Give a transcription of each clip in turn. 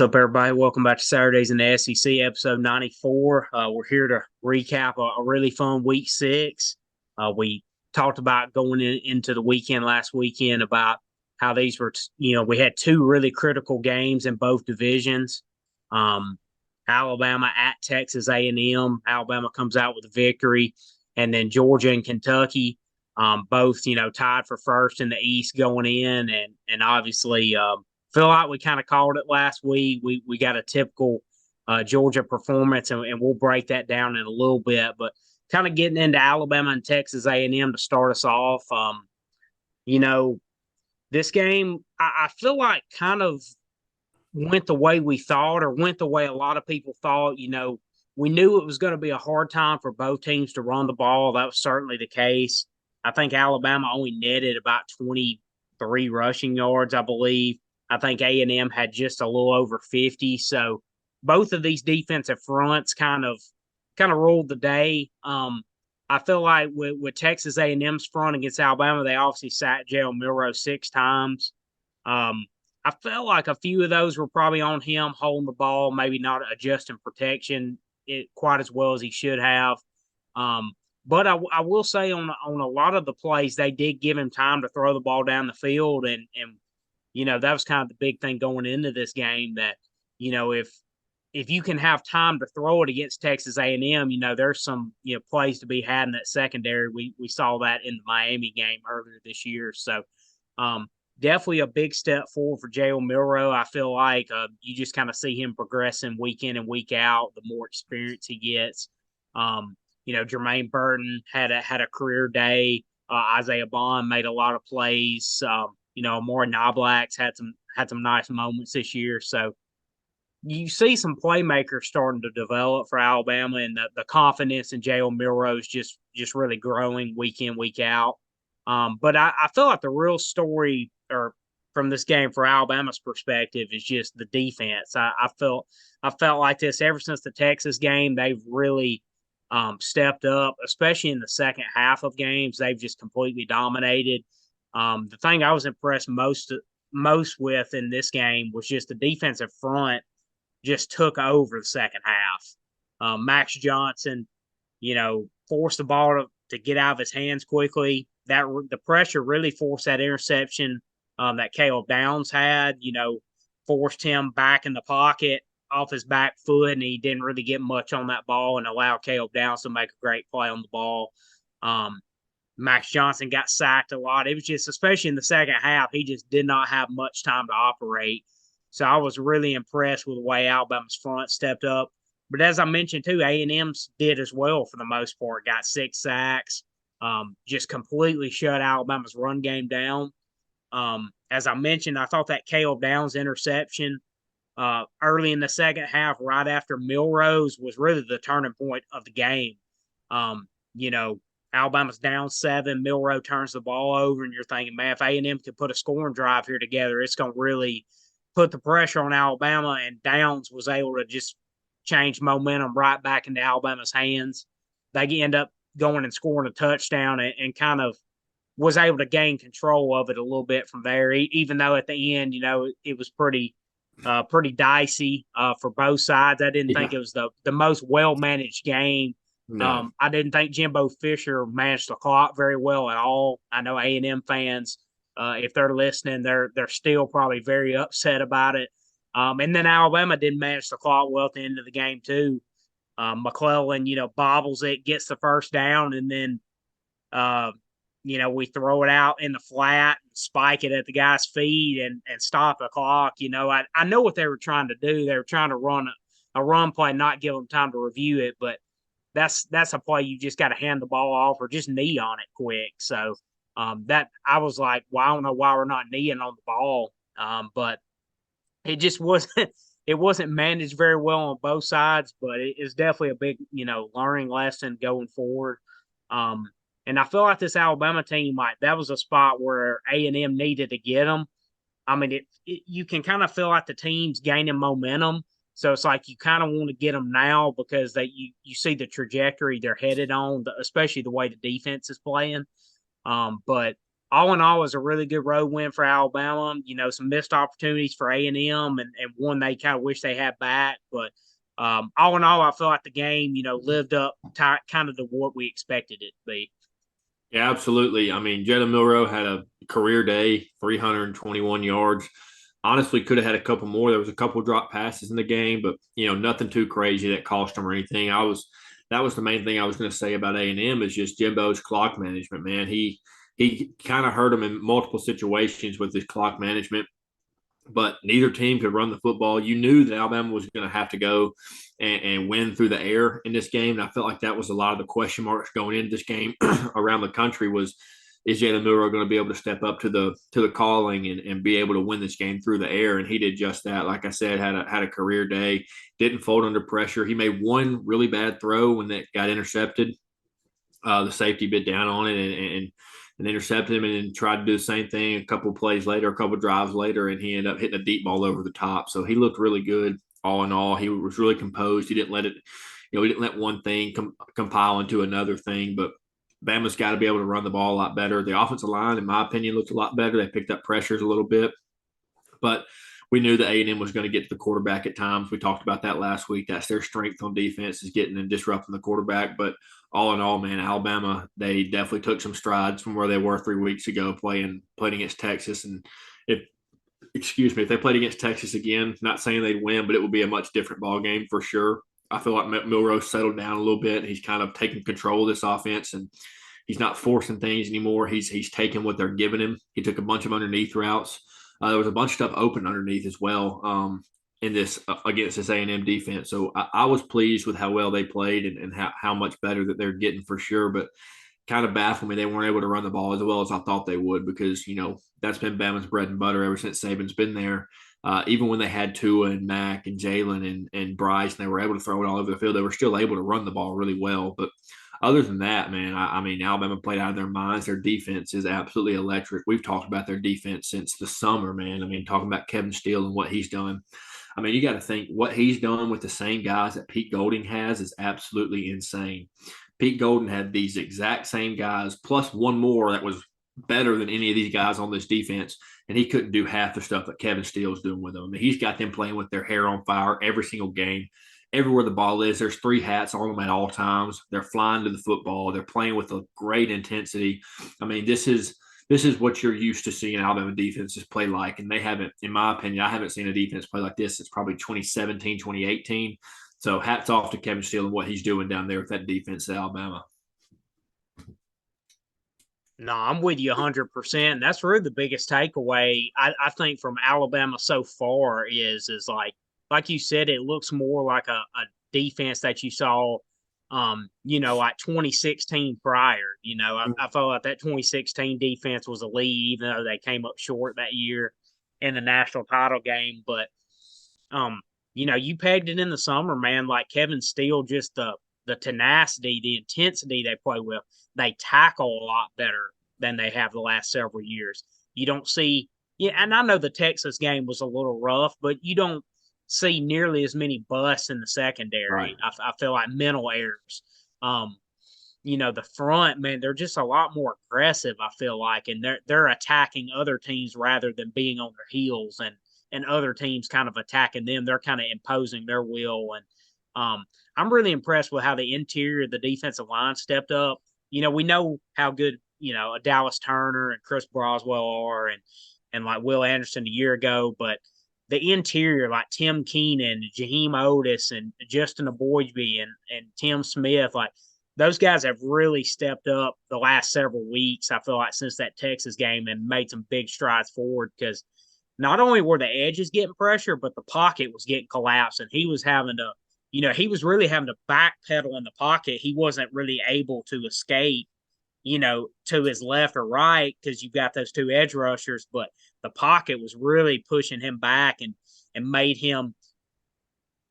What's up, everybody? Welcome back to Saturdays in the SEC, episode 94. We're here to recap a really fun week six. We talked about going into the weekend last weekend about how these were, we had two really critical games in both divisions. Um, Alabama at Texas A&M. Alabama comes out with a victory, and then Georgia and Kentucky, both, tied for first in the East going in, and obviously, feel like we kind of called it last week. We got a typical Georgia performance, and we'll break that down in a little bit. But kind of getting into Alabama and Texas A&M to start us off. You know, this game I feel like kind of went the way we thought, or went the way a lot of people thought. We knew it was going to be a hard time for both teams to run the ball. That was certainly the case. I think Alabama only netted about 23 rushing yards, I believe. I think A&M had just a little over 50. So both of these defensive fronts kind of ruled the day. I feel like with Texas A&M's front against Alabama, they obviously sacked Jalen Milroe 6 times. I felt like a few of those were probably on him holding the ball, maybe not adjusting protection quite as well as he should have. But I will say on a lot of the plays, they did give him time to throw the ball down the field, and that was kind of the big thing going into this game that, if you can have time to throw it against Texas A&M, there's some, plays to be had in that secondary. We saw that in the Miami game earlier this year. So definitely a big step forward for Jalen Milroe. I feel like you just kind of see him progressing week in and week out, the more experience he gets. Jermaine Burton had a career day. Isaiah Bond made a lot of plays. More Knoblax had some nice moments this year. So you see some playmakers starting to develop for Alabama, and the confidence in Jalen Milroe is just really growing week in, week out. But I feel like the real story, or from this game for Alabama's perspective, is just the defense. I felt like this ever since the Texas game. They've really stepped up, especially in the second half of games. They've just completely dominated. The thing I was impressed most with in this game was just the defensive front just took over the second half. Max Johnson, forced the ball to get out of his hands quickly. That the pressure really forced that interception that Caleb Downs had. Forced him back in the pocket off his back foot, and he didn't really get much on that ball, and allowed Caleb Downs to make a great play on the ball. Max Johnson got sacked a lot. It was just, especially in the second half, he just did not have much time to operate. So I was really impressed with the way Alabama's front stepped up. But as I mentioned too, A&M's did as well for the most part. Got 6 sacks, just completely shut Alabama's run game down. As I mentioned, I thought that Caleb Downs interception early in the second half, right after Milrose, was really the turning point of the game. Alabama's down 7, Milroe turns the ball over, and you're thinking, man, if A&M could put a scoring drive here together, it's going to really put the pressure on Alabama. And Downs was able to just change momentum right back into Alabama's hands. They end up going and scoring a touchdown, and kind of was able to gain control of it a little bit from there, even though at the end, it was pretty dicey for both sides. I didn't think it was the most well-managed game. No. I didn't think Jimbo Fisher managed the clock very well at all. I know A&M fans, if they're listening, they're still probably very upset about it. And then Alabama didn't manage the clock well at the end of the game too. McClellan, bobbles it, gets the first down, and then, we throw it out in the flat, and spike it at the guy's feet, and stop the clock. I know what they were trying to do. They were trying to run a run play, not give them time to review it, but that's a play you just got to hand the ball off or just knee on it quick. So that I was like, well, I don't know why we're not kneeing on the ball, but it just wasn't. It wasn't managed very well on both sides, but it's definitely a big, learning lesson going forward. And I feel like this Alabama team, that was a spot where A&M needed to get them. I mean, you can kind of feel like the team's gaining momentum. So it's like you kind of want to get them now because you see the trajectory they're headed on, especially the way the defense is playing. But all in all, it was a really good road win for Alabama. Some missed opportunities for A&M, and one they kind of wish they had back. But all in all, I feel like the game, lived up kind of to what we expected it to be. Yeah, absolutely. I mean, Jalen Milroe had a career day, 321 yards. Honestly, could have had a couple more. There was a couple drop passes in the game, but nothing too crazy that cost him or anything. That was the main thing I was going to say about A&M is just Jimbo's clock management. Man, he kind of hurt him in multiple situations with his clock management, but neither team could run the football. You knew that Alabama was going to have to go and win through the air in this game. And I felt like that was a lot of the question marks going into this game around the country was, is Jalen Milroe going to be able to step up to the calling and be able to win this game through the air? And he did just that. Like I said, had a career day, didn't fold under pressure. He made one really bad throw when that got intercepted. The safety bit down on it and intercepted him, and then tried to do the same thing a couple plays later, a couple drives later, and he ended up hitting a deep ball over the top. So he looked really good all in all. He was really composed. He didn't let it, he didn't let one thing compile into another thing. But Bama's got to be able to run the ball a lot better. The offensive line, in my opinion, looked a lot better. They picked up pressures a little bit, but we knew that A&M was going to get to the quarterback at times. We talked about that last week. That's their strength on defense is getting and disrupting the quarterback. But all in all, man, Alabama, they definitely took some strides from where they were 3 weeks ago playing against Texas. And if if they played against Texas again, not saying they'd win, but it would be a much different ball game for sure. I feel like Milroe settled down a little bit. He's kind of taking control of this offense, and he's not forcing things anymore. He's taking what they're giving him. He took a bunch of underneath routes. There was a bunch of stuff open underneath as well in this against this A&M defense. So I was pleased with how well they played and how much better that they're getting for sure. But kind of baffled me they weren't able to run the ball as well as I thought they would because that's been Bama's bread and butter ever since Saban's been there. Even when they had Tua and Mac and Jalen and Bryce, and they were able to throw it all over the field, they were still able to run the ball really well. But other than that, man, I mean, Alabama played out of their minds. Their defense is absolutely electric. We've talked about their defense since the summer, man. I mean, talking about Kevin Steele and what he's done. I mean, you got to think what he's done with the same guys that Pete Golding has is absolutely insane. Pete Golden had these exact same guys, plus one more that was better than any of these guys on this defense, and he couldn't do half the stuff that Kevin Steele's doing with them. I mean, he's got them playing with their hair on fire every single game. Everywhere the ball is, there's three hats on them at all times. They're flying to the football. They're playing with a great intensity. I mean, this is what you're used to seeing Alabama defenses play like, and they haven't, in my opinion, I haven't seen a defense play like this. It's probably 2017, 2018. So hats off to Kevin Steele and what he's doing down there with that defense at Alabama. No, I'm with you 100%. That's really the biggest takeaway I think from Alabama so far is like you said, it looks more like a defense that you saw, like 2016 prior. I felt like that 2016 defense was a lead, even though they came up short that year in the national title game. But you pegged it in the summer, man. Like Kevin Steele, just the tenacity, the intensity they play with. They tackle a lot better than they have the last several years. You don't see, yeah, and I know the Texas game was a little rough, but you don't see nearly as many busts in the Right. secondary. I feel like mental errors. The front, man, they're just a lot more aggressive, I feel like, and they're attacking other teams rather than being on their heels and other teams kind of attacking them. They're kind of imposing their will. And I'm really impressed with how the interior of the defensive line stepped up. We know how good, a Dallas Turner and Chris Broswell are and like Will Anderson a year ago, but the interior, like Tim Keenan, Jaheim Otis, and Justin Aboigbe and Tim Smith, like those guys have really stepped up the last several weeks. I feel like since that Texas game and made some big strides forward because not only were the edges getting pressure, but the pocket was getting collapsed, and he was having to, he was really having to backpedal in the pocket. He wasn't really able to escape, to his left or right because you've got those two edge rushers, but the pocket was really pushing him back and made him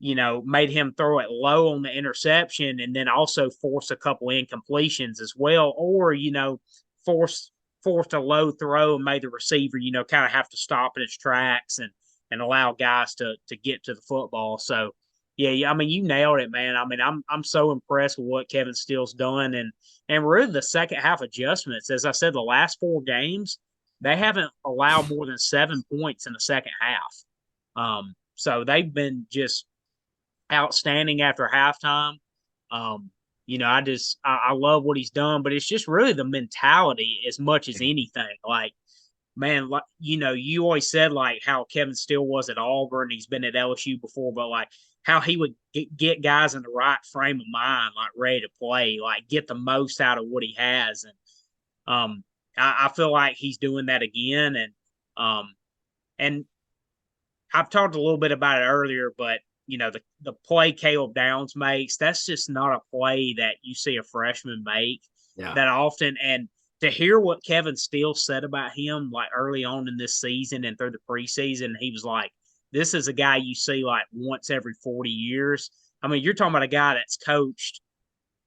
throw it low on the interception and then also force a couple incompletions as well, or forced a low throw and made the receiver kind of have to stop in his tracks and allow guys to get to the football. So Yeah. I mean, you nailed it, man. I mean, I'm so impressed with what Kevin Steele's done, and really the second half adjustments. As I said, the last four games they haven't allowed more than 7 points in the second half. So they've been just outstanding after halftime. Um, I love what he's done, but it's just really the mentality as much as anything. Like, man, like, you always said like how Kevin Steele was at Auburn. He's been at LSU before, but like how he would get guys in the right frame of mind, like ready to play, like get the most out of what he has. And I feel like he's doing that again. Um, and I've talked a little bit about it earlier, but the play Caleb Downs makes, that's just not a play that you see a freshman make Yeah. that often. And to hear what Kevin Steele said about him, like early on in this season and through the preseason, he was like, this is a guy you see like once every 40 years. I mean, you're talking about a guy that's coached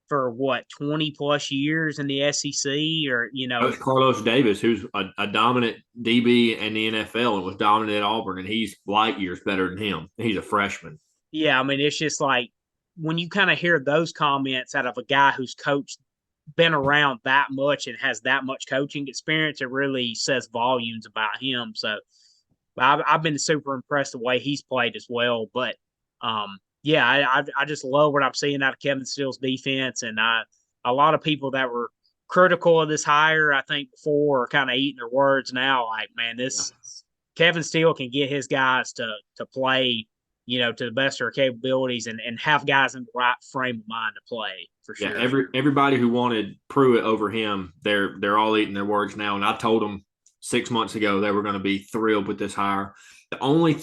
for what, 20 plus years in the SEC, or Coach Carlos Davis, who's a dominant DB in the NFL and was dominant at Auburn, and he's light years better than him. He's a freshman. yeah, I mean, it's just like when you kind of hear those comments out of a guy who's coached, been around that much and has that much coaching experience, it really says volumes about him. So I've been super impressed the way he's played as well. But yeah, I just love what I'm seeing out of Kevin Steele's defense, and a lot of people that were critical of this hire, I think before, are kind of eating their words now. Like, man, Yeah. this Kevin Steele can get his guys to play, to the best of their capabilities, and have guys in the right frame of mind to play for Yeah, sure. everybody who wanted Pruitt over him, they're all eating their words now. And I told them 6 months ago they were going to be thrilled with this hire. The only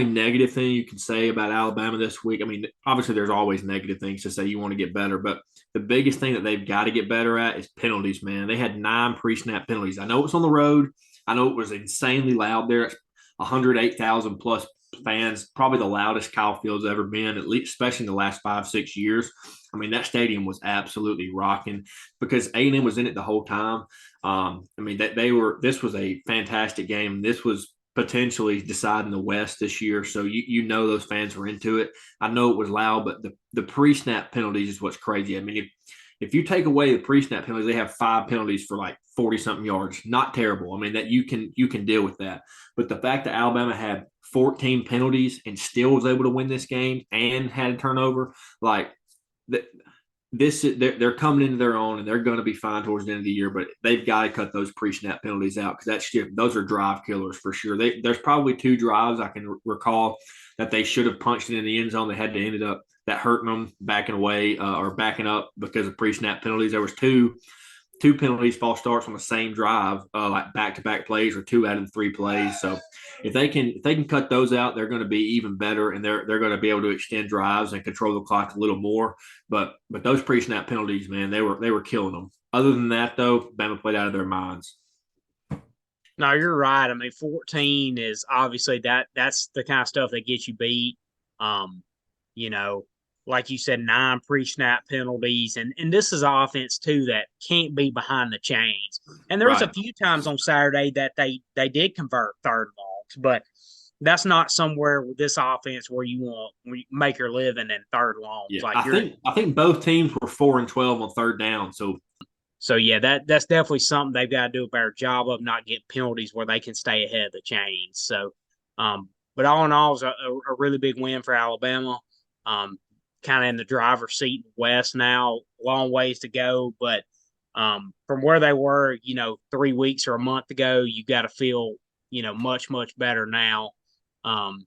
negative thing you can say about Alabama this week, I mean, obviously there's always negative things to say you want to get better, but the biggest thing that they've got to get better at is penalties, man. They had 9 pre-snap penalties. I know it was on the road. I know it was insanely loud there. It's 108,000 plus fans, probably the loudest Kyle Field's ever been, at least, especially in the last 5, 6 years. I mean, that stadium was absolutely rocking because A&M was in it the whole time. I mean, this was a fantastic game. This was potentially deciding the West this year. So those fans were into it. I know it was loud, but the pre-snap penalties is what's crazy. I mean, if you take away the pre-snap penalties, they have 5 penalties for like 40-something yards. Not terrible. I mean, that you can deal with that. But the fact that Alabama had 14 penalties and still was able to win this game and had a turnover, like they're coming into their own and they're going to be fine towards the end of the year, but they've got to cut those pre-snap penalties out because those are drive killers for sure. There's probably 2 drives I can recall that they should have punched it in the end zone. They had to end up that hurting them backing away or backing up because of pre-snap penalties. There was two penalties, false starts on the same drive, like back-to-back plays or 2 out of the 3 plays. So if they can cut those out, they're going to be even better, and they're going to be able to extend drives and control the clock a little more. But those pre-snap penalties, man, they were killing them. Other than that, though, Bama played out of their minds. No, you're right. I mean, 14 is obviously that's the kind of stuff that gets you beat. Um, you know, like you said, 9 pre-snap penalties, and this is offense too that can't be behind the chains. And there was a Right. few times on Saturday that they did convert third longs, but that's not somewhere with this offense where you make your living in third longs. Yeah, Like I think both teams were 4-12 on third down. so yeah, that's definitely something they've got to do a better job of, not getting penalties where they can stay ahead of the chains. So, but all in all, it's a really big win for Alabama. Kind of in the driver's seat in the West now, long ways to go, but from where they were, 3 weeks or a month ago, you got to feel, much better now. Um,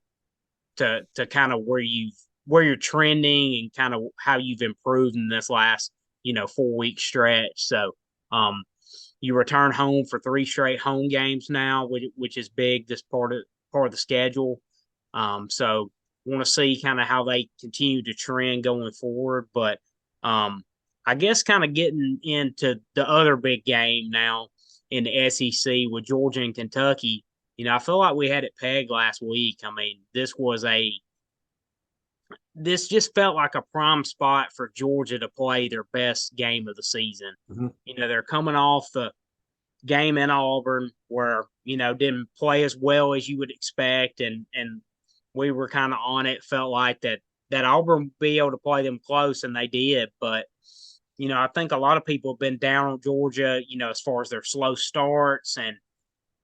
to kind of where you're trending and kind of how you've improved in this last 4 week stretch. So you return home for 3 straight home games now, which is big. This part of the schedule. So want to see kind of how they continue to trend going forward. But I guess kind of getting into the other big game now in the SEC with Georgia and Kentucky. I feel like we had it pegged last week. I mean, this just felt like a prime spot for Georgia to play their best game of the season. Mhm. They're coming off the game in Auburn where, didn't play as well as you would expect. And we were kind of on it, felt like that that Auburn would be able to play them close, and they did. But I think a lot of people have been down on Georgia, as far as their slow starts, and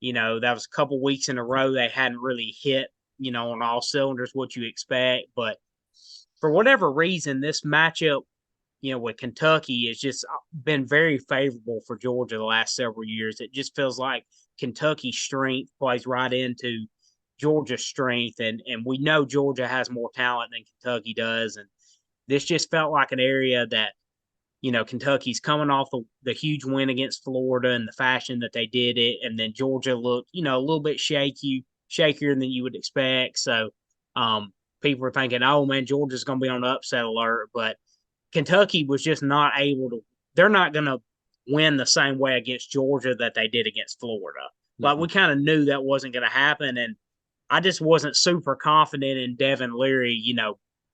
that was a couple weeks in a row they hadn't really hit, on all cylinders what you expect. But for whatever reason, this matchup, with Kentucky has just been very favorable for Georgia the last several years. It just feels like Kentucky's strength plays right into Georgia's strength, and we know Georgia has more talent than Kentucky does, and this just felt like an area that Kentucky's coming off the huge win against Florida and the fashion that they did it, and then Georgia looked a little bit shakier than you would expect. So people were thinking, oh man, Georgia's going to be on the upset alert, but Kentucky was just not able to. They're not going to win the same way against Georgia that they did against Florida. Like we kind of knew that wasn't going to happen, and I just wasn't super confident in Devin Leary,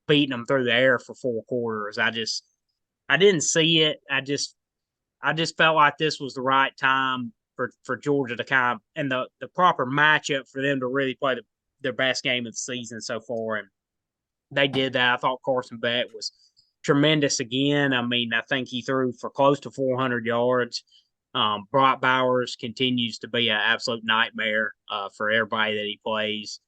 beating them through the air for 4 quarters. I didn't see it. I just felt like this was the right time for Georgia to kind of, and the proper matchup for them to really play their best game of the season so far, and they did that. I thought Carson Beck was tremendous again. I mean, I think he threw for close to 400 yards. Brock Bowers continues to be an absolute nightmare for everybody that he plays.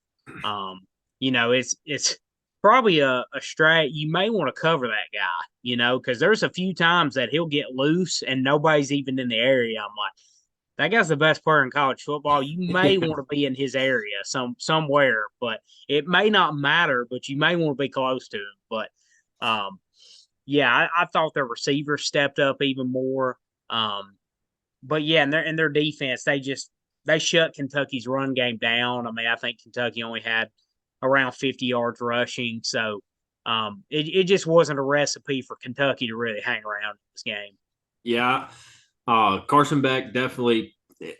It's probably a strat. You may want to cover that guy, because there's a few times that he'll get loose and nobody's even in the area. I'm like, that guy's the best player in college football. You may want to be in his area somewhere, but it may not matter, but you may want to be close to him. But I thought their receivers stepped up even more. But yeah, and their defense, they shut Kentucky's run game down. I mean, I think Kentucky only had around 50 yards rushing, so it just wasn't a recipe for Kentucky to really hang around in this game. Yeah, Carson Beck definitely.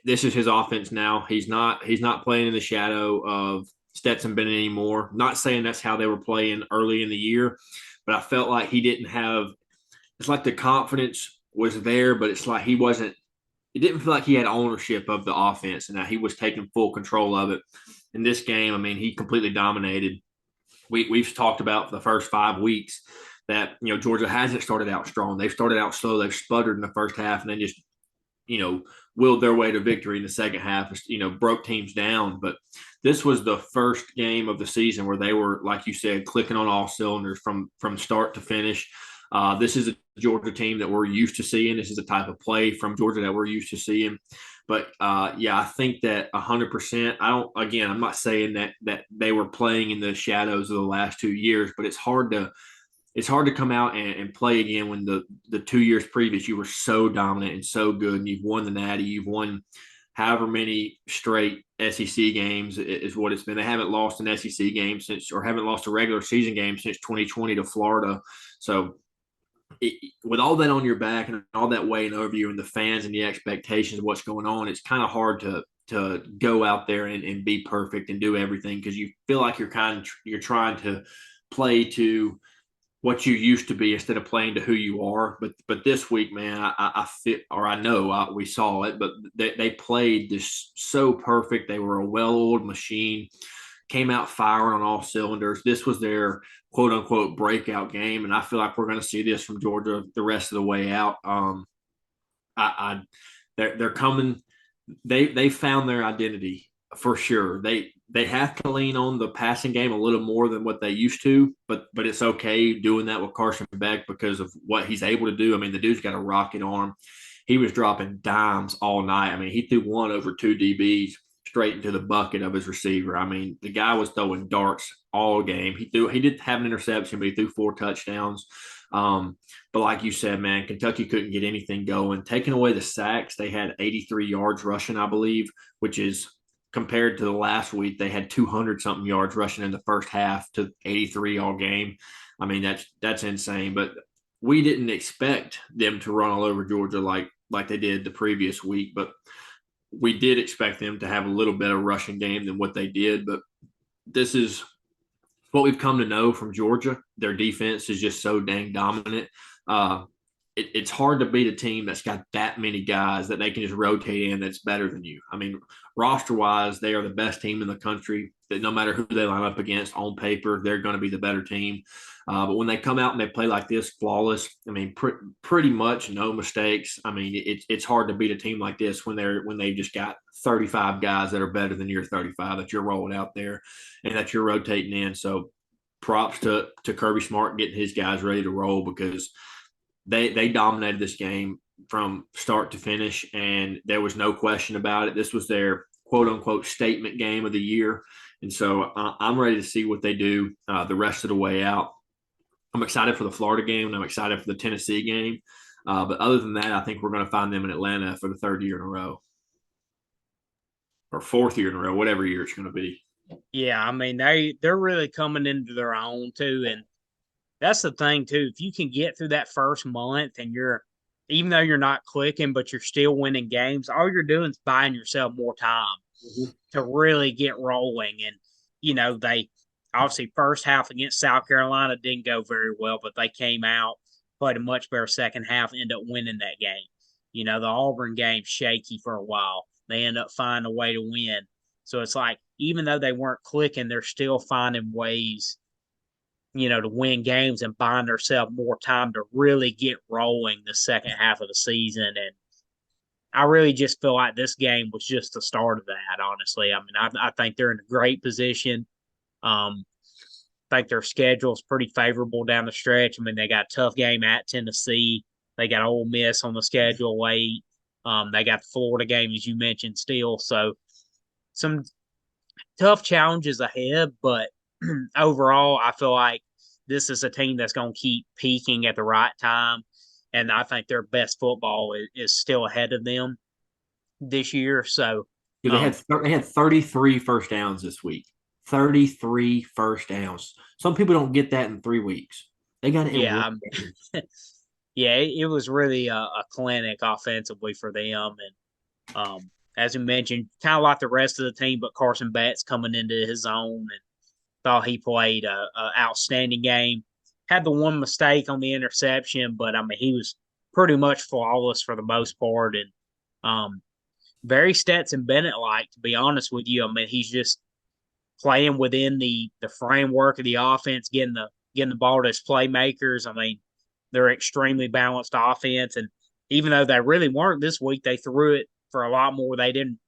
This is his offense now. He's not playing in the shadow of Stetson Bennett anymore. Not saying that's how they were playing early in the year, but I felt like he didn't have. It's like the confidence was there, but it's like he wasn't. It didn't feel like he had ownership of the offense, and that he was taking full control of it. In this game, I mean, he completely dominated. We've talked about for the first 5 weeks that Georgia hasn't started out strong. They've started out slow. They've sputtered in the first half, and then just willed their way to victory in the second half. Broke teams down. But this was the first game of the season where they were, like you said, clicking on all cylinders from start to finish. This is a Georgia team that we're used to seeing. This is a type of play from Georgia that we're used to seeing. But I think that 100%. I'm not saying that they were playing in the shadows of the last 2 years, but it's hard to come out and play again when the 2 years previous you were so dominant and so good, and you've won the Natty, you've won however many straight SEC games is what it's been. They haven't lost an SEC game or haven't lost a regular season game since 2020 to Florida. So with all that on your back and all that weighing over you and the fans and the expectations of what's going on, it's kind of hard to go out there and be perfect and do everything, because you feel like you're trying to play to what you used to be instead of playing to who you are. But this week, man, I feel, or I know we saw it, but they played this so perfect. They were a well-oiled machine, came out firing on all cylinders. This was their quote unquote breakout game, and I feel like we're going to see this from Georgia the rest of the way out. They're coming. They found their identity for sure. They have to lean on the passing game a little more than what they used to, but it's okay doing that with Carson Beck because of what he's able to do. I mean, the dude's got a rocket arm. He was dropping dimes all night. I mean, he threw one over 2 DBs straight into the bucket of his receiver. I mean, the guy was throwing darts all game. He did have an interception, but he threw 4 touchdowns. But like you said, man, Kentucky couldn't get anything going. Taking away the sacks, they had 83 yards rushing, I believe, which is compared to the last week, they had 200-something yards rushing in the first half to 83 all game. I mean, that's insane. But we didn't expect them to run all over Georgia like they did the previous week. But we did expect them to have a little better rushing game than what they did. But this is what we've come to know from Georgia. Their defense is just so dang dominant. It's hard to beat a team that's got that many guys that they can just rotate in that's better than you. I mean, roster-wise, they are the best team in the country. that no matter who they line up against on paper, they're going to be the better team. But when they come out and they play like this, flawless, I mean, pretty much no mistakes. I mean, it's hard to beat a team like this when they've just got 35 guys that are better than your 35 that you're rolling out there and that you're rotating in. So props to Kirby Smart getting his guys ready to roll because they dominated this game from start to finish, and there was no question about it. This was their quote unquote statement game of the year. And so I'm ready to see what they do the rest of the way out. I'm excited for the Florida game, and I'm excited for the Tennessee game. But other than that, I think we're going to find them in Atlanta for the third year in a row or fourth year in a row, whatever year it's going to be. Yeah, I mean they're really coming into their own too, and that's the thing too. If you can get through that first month and even though you're not clicking, but you're still winning games, all you're doing is buying yourself more time to really get rolling. And they obviously first half against South Carolina didn't go very well, but they came out, played a much better second half, ended up winning that game. The Auburn game shaky for a while. They end up finding a way to win. So it's like even though they weren't clicking, they're still finding ways, to win games and buying themselves more time to really get rolling the second half of the season. And I really just feel like this game was just the start of that, honestly. I mean, I think they're in a great position. I think their schedule is pretty favorable down the stretch. I mean, they got a tough game at Tennessee. They got Ole Miss on the schedule late. They got the Florida game, as you mentioned, still. So some tough challenges ahead, but overall, I feel like this is a team that's going to keep peaking at the right time. And I think their best football is still ahead of them this year. So They had 33 first downs this week. 33 first downs. Some people don't get that in 3 weeks. They got it in yeah, one game. yeah, it was really a clinic offensively for them. And as you mentioned, kind of like the rest of the team, but Carson Betts coming into his own and thought he played a outstanding game. Had the one mistake on the interception, but I mean he was pretty much flawless for the most part, and very Stetson Bennett like, to be honest with you. I mean he's just playing within the framework of the offense, getting the ball to his playmakers. I mean they're extremely balanced offense, and even though they really weren't this week, they threw it for a lot more. They didn't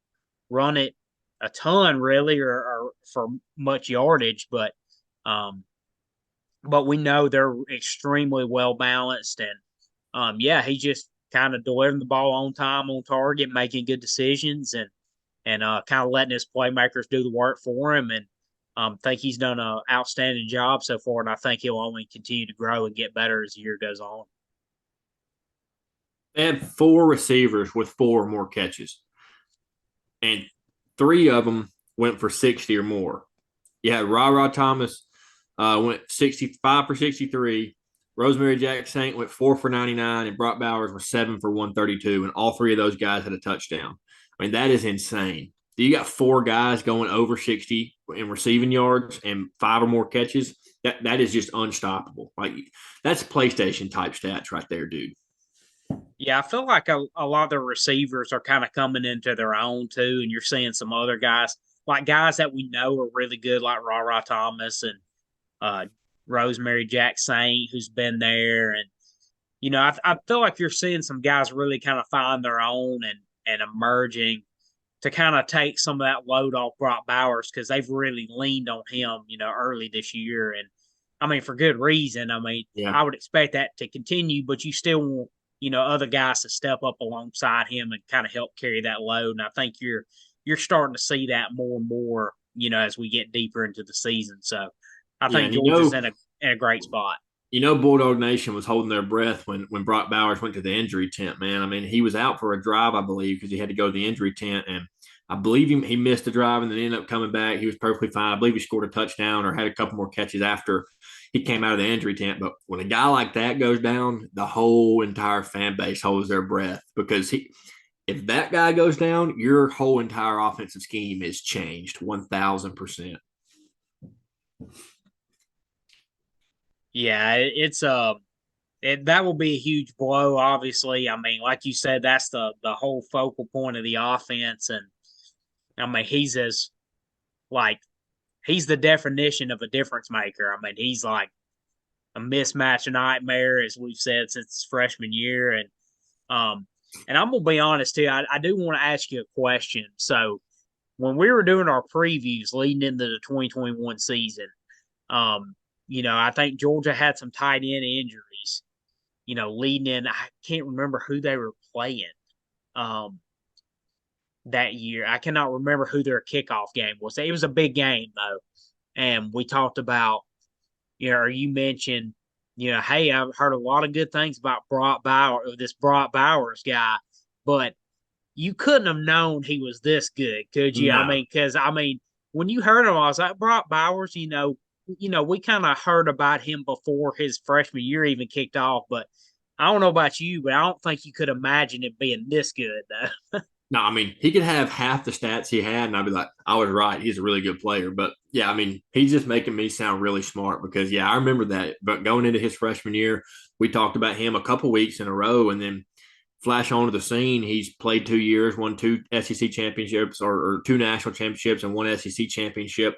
run it a ton really or for much yardage, but we know they're extremely well balanced. And yeah, he just kind of delivering the ball on time, on target, making good decisions, and kind of letting his playmakers do the work for him. And think he's done an outstanding job so far, and I think he'll only continue to grow and get better as the year goes on. They had 4 receivers with 4 or more catches, and 3 of them went for 60 or more. You had Ra Thomas went 65 for 63. Rosemary Jack Saint went 4 for 99, and Brock Bowers was 7 for 132, and all 3 of those guys had a touchdown. I mean, that is insane. You got 4 guys going over 60 in receiving yards and 5 or more catches. That is just unstoppable. Like that's PlayStation type stats right there, dude. Yeah, I feel like a lot of the receivers are kind of coming into their own too, and you're seeing some other guys, like guys that we know are really good, like Ra Thomas and uh, Rosemary Jack Saint, who's been there. And I feel like you're seeing some guys really kind of find their own and emerging to kind of take some of that load off Brock Bowers because they've really leaned on him, early this year. And I mean, for good reason. I mean, Yeah. I would expect that to continue, but you still want, other guys to step up alongside him and kind of help carry that load. And I think you're starting to see that more and more, as we get deeper into the season. So I Yeah, think and Georgia's in a great spot. Bulldog Nation was holding their breath when Brock Bowers went to the injury tent, man. I mean, he was out for a drive, I believe, because he had to go to the injury tent. And I believe he missed the drive and then ended up coming back. He was perfectly fine. I believe he scored a touchdown or had a couple more catches after he came out of the injury tent. But when a guy like that goes down, the whole entire fan base holds their breath because if that guy goes down, your whole entire offensive scheme is changed 1,000%. Yeah, that will be a huge blow. Obviously, I mean, like you said, that's the whole focal point of the offense, and I mean, he's as like he's the definition of a difference maker. I mean, he's like a mismatch nightmare, as we've said since his freshman year. Um, and I'm gonna be honest too. I do want to ask you a question. So when we were doing our previews leading into the 2021 season, um, I think Georgia had some tight end injuries. Leading in, I can't remember who they were playing um, that year. I cannot remember who their kickoff game was. It was a big game though, and we talked about, or you mentioned, hey, I've heard a lot of good things about this Brock Bowers guy, but you couldn't have known he was this good, could you? No. Because when you heard him, I was like, Brock Bowers, we kind of heard about him before his freshman year even kicked off, but I don't know about you, but I don't think you could imagine it being this good, though. No, I mean, he could have half the stats he had, and I'd be like, I was right. He's a really good player. But yeah, I mean, he's just making me sound really smart because, yeah, I remember that. But going into his freshman year, we talked about him a couple weeks in a row, and then flash onto the scene. He's played 2 years, won two SEC championships or two national championships and one SEC championship.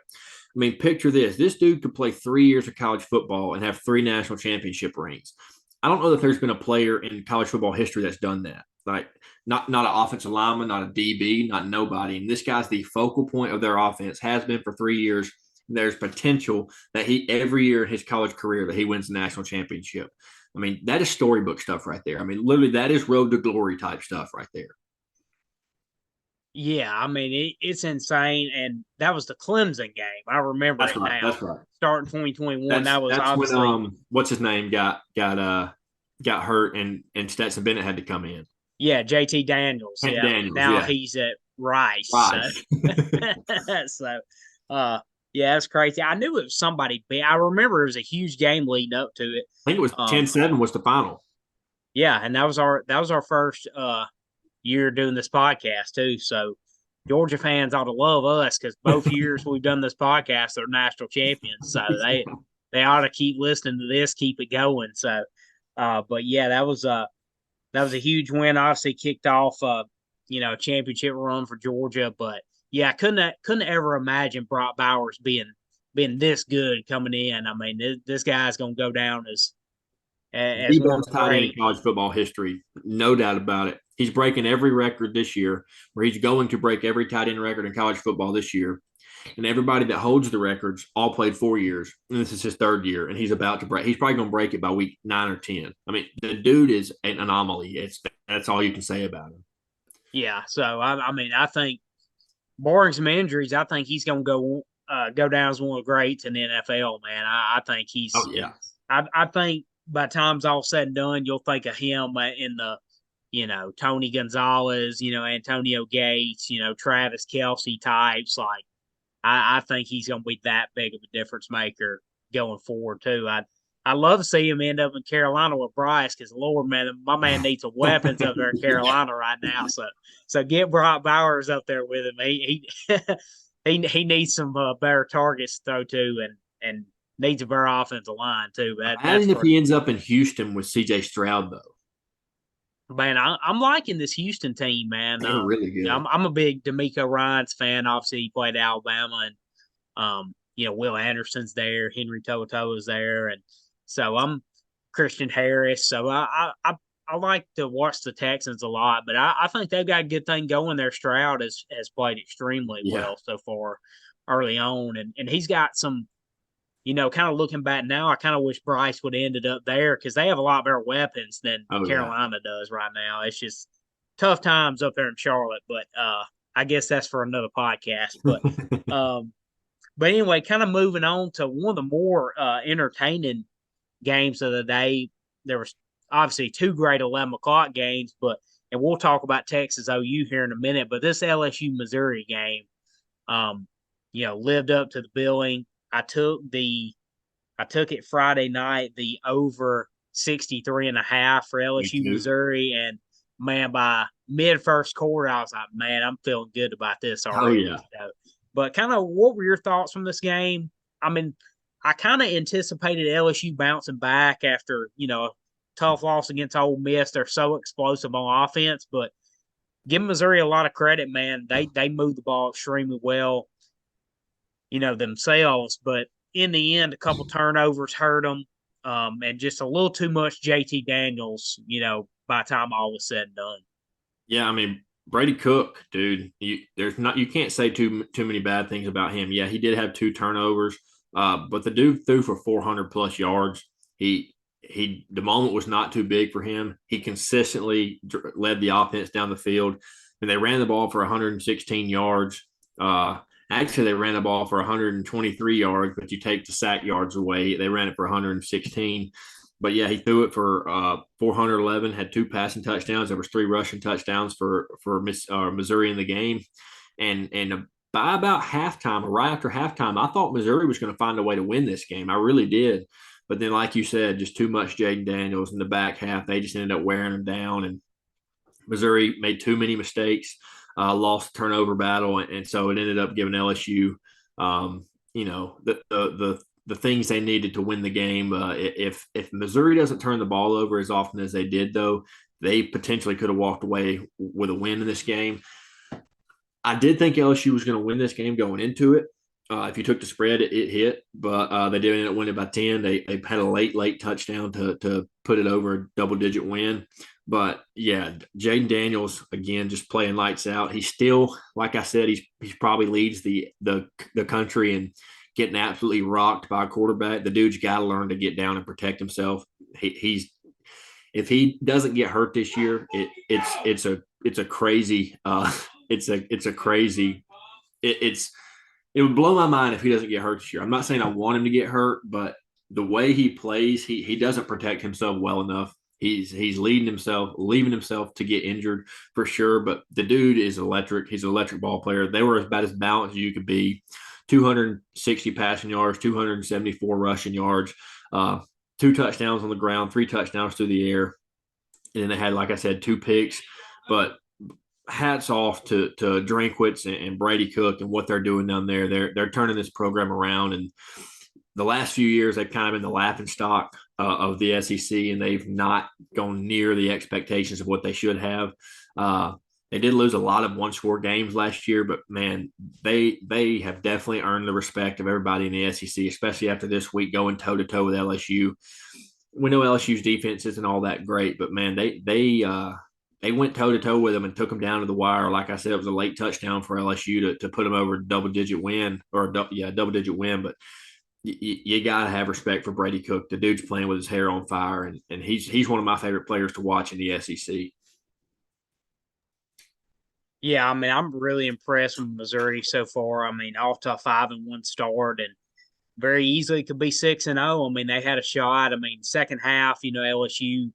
I mean, picture this. This dude could play 3 years of college football and have three national championship rings. I don't know that there's been a player in college football history that's done that. Like, not an offensive lineman, not a DB, not nobody. And this guy's the focal point of their offense, has been for 3 years. There's potential that he every year in his college career that he wins the national championship. I mean, that is storybook stuff right there. I mean, literally, that is road to glory type stuff right there. Yeah, I mean, it's insane. And that was the Clemson game. I remember That's it right. now. That's right. Starting 2021, That's that was that's when obviously, what's his name got hurt and Stetson Bennett had to come in. yeah, JT Daniels. Yeah. Daniels, Now yeah, he's at Rice. So, right. so yeah, that's crazy. I knew it was somebody big. I remember it was a huge game leading up to it. I think it was Um, 10-7 was the final. yeah, and that was our first year doing this podcast too. So Georgia fans ought to love us because both years we've done this podcast, they're national champions. So they ought to keep listening to this, keep it going. So, but yeah, that was a huge win. Obviously, kicked off championship run for Georgia. But yeah, I couldn't ever imagine Brock Bowers being this good coming in. I mean, this guy's gonna go down as The one of best the tight end in great. college football history, no doubt about it. He's breaking every record this year, or he's going to break every tight end record in college football this year. And everybody that holds the records all played 4 years, and this is his third year, and he's about to break. He's probably going to break it by week 9 or 10. I mean, the dude is an anomaly. That's all you can say about him. Yeah, so I mean, I think barring some injuries, I think he's gonna go down as one of the greats in the NFL. Man, I think Oh yeah, I think by the time's all said and done, you'll think of him in the, Tony Gonzalez, Antonio Gates, Travis Kelsey types. Like, I think he's going to be that big of a difference maker going forward too. I love to see him end up in Carolina with Bryce because Lord, man, my man needs some weapons up there in Carolina right now. So get Brock Bowers up there with him. He needs some better targets to throw to, and needs a better offensive line too. That's imagine if for he ends up in Houston with C.J. Stroud though. man. I'm liking this Houston team, man. They're really good. I'm a big D'Amico Ryans fan. Obviously, he played at Alabama, and Will Anderson's there, Henry To'oTo'o's there, and so I'm Christian Harris. So I like to watch the Texans a lot, but I think they've got a good thing going there. Stroud has played extremely Yeah. well so far early on, and he's got some. Kind of looking back now, I kind of wish Bryce would have ended up there because they have a lot better weapons than Oh yeah. Carolina does right now. It's just tough times up there in Charlotte, but I guess that's for another podcast. Um, but anyway, kind of moving on to one of the more entertaining games of the day. There was obviously two great 11 o'clock games, and we'll talk about Texas OU here in a minute. But this LSU Missouri game, lived up to the billing. I took it Friday night, the over 63.5 for Me LSU too. Missouri, and man, by mid first quarter, I was like, man, I'm feeling good about this Oh already. yeah. So, but kind of, what were your thoughts from this game? I mean, I kind of anticipated LSU bouncing back after a tough loss against Ole Miss. They're so explosive on offense, but give Missouri a lot of credit, man. They moved the ball extremely well. themselves. But in the end, a couple turnovers hurt them, and just a little too much JT Daniels. By the time all was said and done. Yeah, I mean Brady Cook, dude. You can't say too many bad things about him. Yeah, he did have two turnovers, but the dude threw for 400 plus yards. The moment was not too big for him. He consistently led the offense down the field, and they ran the ball for 116 yards. Actually, they ran the ball for 123 yards, but you take the sack yards away, they ran it for 116. But yeah, he threw it for 411, had two passing touchdowns. There was three rushing touchdowns for Missouri in the game, and by about halftime, or right after halftime, I thought Missouri was going to find a way to win this game. I really did. But then, like you said, just too much Jaden Daniels in the back half. They just ended up wearing them down, and Missouri made too many mistakes, lost the turnover battle, and so it ended up giving LSU, the things they needed to win the game. If Missouri doesn't turn the ball over as often as they did, though, they potentially could have walked away with a win in this game. I did think LSU was going to win this game going into it. If you took the spread, it hit, but they did end up winning by 10. They had a late touchdown to put it over a double-digit win. But yeah, Jaden Daniels again just playing lights out. He's still, like I said, he's probably leads the country in getting absolutely rocked by a quarterback. The dude's got to learn to get down and protect himself. He's if he doesn't get hurt this year, it's a crazy it would blow my mind if he doesn't get hurt this year. I'm not saying I want him to get hurt, but the way he plays, he doesn't protect himself well enough. He's leaving himself to get injured for sure. But the dude is electric. He's an electric ball player. They were about as balanced as you could be. 260 passing yards, 274 rushing yards, two touchdowns on the ground, three touchdowns through the air. And then they had, like I said, two picks. But hats off to Drinkwitz and Brady Cook and what they're doing down there. They're turning this program around, and the last few years they've kind of been the laughing stock of the SEC, and they've not gone near the expectations of what they should have. They did lose a lot of one-score games last year, but man, they have definitely earned the respect of everybody in the SEC, especially after this week going toe-to-toe with LSU. We know LSU's defense isn't all that great, but man, they went toe-to-toe with them and took them down to the wire. Like I said, it was a late touchdown for LSU to put them over a double-digit win. But you got to have respect for Brady Cook. The dude's playing with his hair on fire, and he's one of my favorite players to watch in the SEC. Yeah, I mean, I'm really impressed with Missouri so far. I mean, off to a 5-1 start, and very easily could be 6-0. I mean, they had a shot. I mean, second half, LSU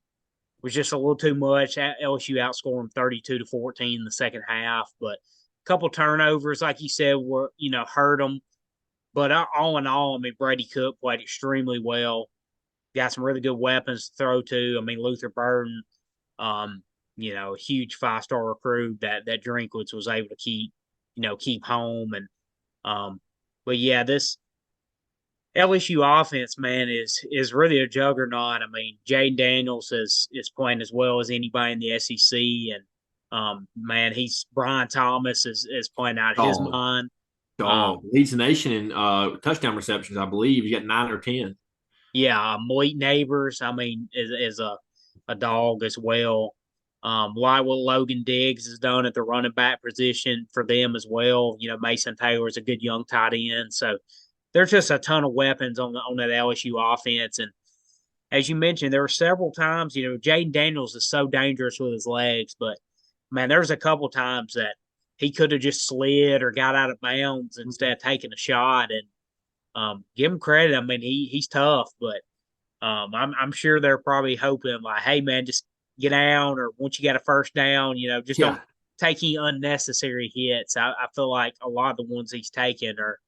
was just a little too much. LSU outscored them 32-14 in the second half, but a couple turnovers, like you said, were hurt them. But all in all, I mean, Brady Cook played extremely well. Got some really good weapons to throw to. I mean, Luther Burden, a huge 5-star recruit that Drinkwitz was able to keep home. And but yeah, this LSU offense, man, is really a juggernaut. I mean, Jaden Daniels is playing as well as anybody in the SEC, and man, Brian Thomas is playing out his mind. Leads the nation in touchdown receptions, I believe. You got 9 or 10. Yeah, Malik Neighbors, I mean, is a dog as well. Like what Logan Diggs has done at the running back position for them as well. Mason Taylor is a good young tight end, so there's just a ton of weapons on that LSU offense. And as you mentioned, there were several times, Jaden Daniels is so dangerous with his legs, but man, there's a couple times that he could have just slid or got out of bounds instead of taking a shot. And give him credit. I mean, he's tough, but I'm sure they're probably hoping like, hey man, just get down, or once you got a first down, just don't take any unnecessary hits. I feel like a lot of the ones he's taken are,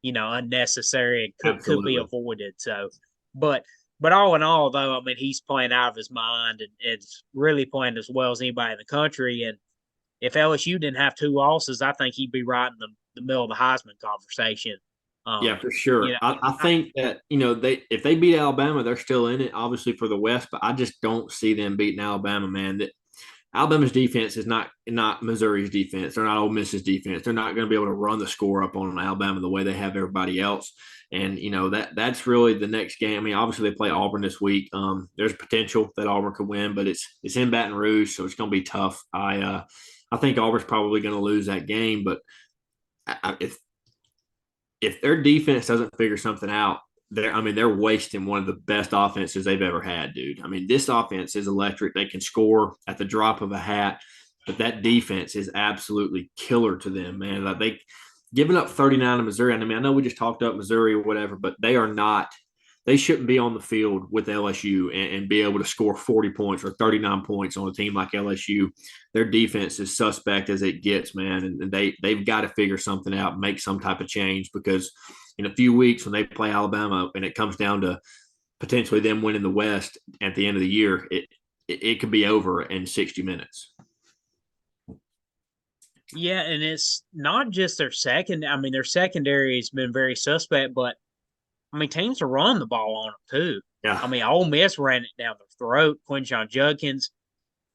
unnecessary and could be avoided. So, but all in all, though, I mean, he's playing out of his mind, and it's really playing as well as anybody in the country. And if LSU didn't have two losses, I think he'd be right in the middle of the Heisman conversation. Yeah, for sure. I think that if they beat Alabama, they're still in it, obviously for the West. But I just don't see them beating Alabama, man. Alabama's defense is not Missouri's defense. They're not Ole Miss's defense. They're not going to be able to run the score up on Alabama the way they have everybody else. And that's really the next game. I mean, obviously they play Auburn this week. There's potential that Auburn could win, but it's in Baton Rouge, so it's going to be tough. I think Auburn's probably going to lose that game, but if their defense doesn't figure something out, they're wasting one of the best offenses they've ever had, dude. I mean, this offense is electric. They can score at the drop of a hat, but that defense is absolutely killer to them, man. Like they giving up 39 to Missouri. I mean, I know we just talked up Missouri or whatever, but they are not. They shouldn't be on the field with LSU and be able to score 40 points or 39 points on a team like LSU. Their defense is suspect as it gets, man, and they've got to figure something out, and make some type of change, because in a few weeks when they play Alabama and it comes down to potentially them winning the West at the end of the year, it could be over in 60 minutes. Yeah, and it's not just their second. I mean, their secondary has been very suspect, but I mean, teams are running the ball on them too. Yeah. I mean, Ole Miss ran it down their throat. Quinshon Judkins,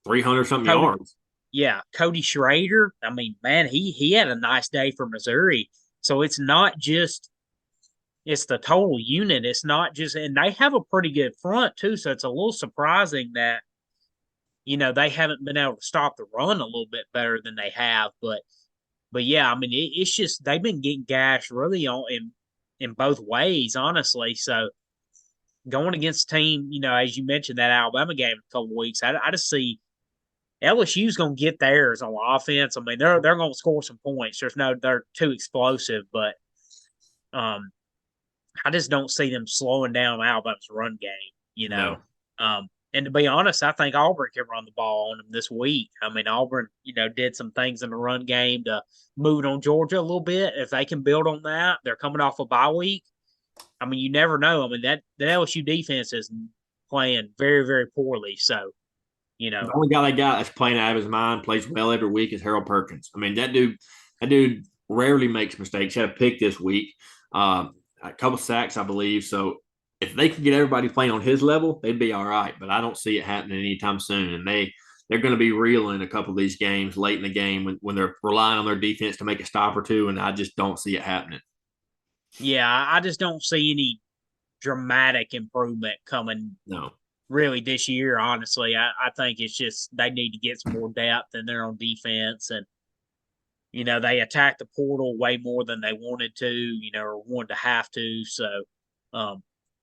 300-something yards. Yeah, Cody Schrader. I mean, man, he had a nice day for Missouri. So it's not just it's the total unit. It's not just, and they have a pretty good front too. So it's a little surprising that they haven't been able to stop the run a little bit better than they have. But yeah, I mean, it's just they've been getting gashed really on in both ways, honestly. So going against a team, as you mentioned, that Alabama game in a couple of weeks, I just see LSU's going to get theirs on offense. I mean, they're going to score some points. They're too explosive, but I just don't see them slowing down Alabama's run game. No. And to be honest, I think Auburn can run the ball on them this week. I mean, Auburn, did some things in the run game to move it on Georgia a little bit. If they can build on that, they're coming off a bye week. I mean, you never know. I mean, that LSU defense is playing very, very poorly. So, the only guy they got that's playing out of his mind, plays well every week, is Harold Perkins. I mean, that dude rarely makes mistakes. He had a pick this week, a couple sacks, I believe. So if they could get everybody playing on his level, they'd be all right. But I don't see it happening anytime soon. And they're going to be reeling a couple of these games late in the game when they're relying on their defense to make a stop or two, and I just don't see it happening. Yeah, I just don't see any dramatic improvement coming. No. Really this year, honestly. I think it's just they need to get some more depth in their own defense. And, they attacked the portal way more than they wanted to, or wanted to have to. So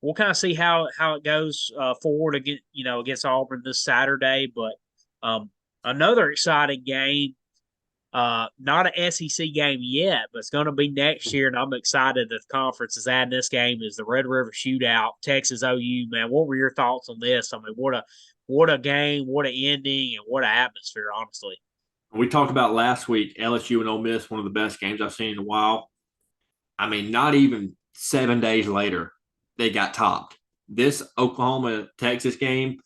we'll kind of see how it goes forward against Auburn this Saturday. But another exciting game, not an SEC game yet, but it's going to be next year, and I'm excited that the conference is adding this game, is the Red River Shoodout, Texas OU. Man, what were your thoughts on this? I mean, what a game, what an ending, and what an atmosphere, honestly. We talked about last week, LSU and Ole Miss, one of the best games I've seen in a while. I mean, not even 7 days later, they got topped. This Oklahoma-Texas game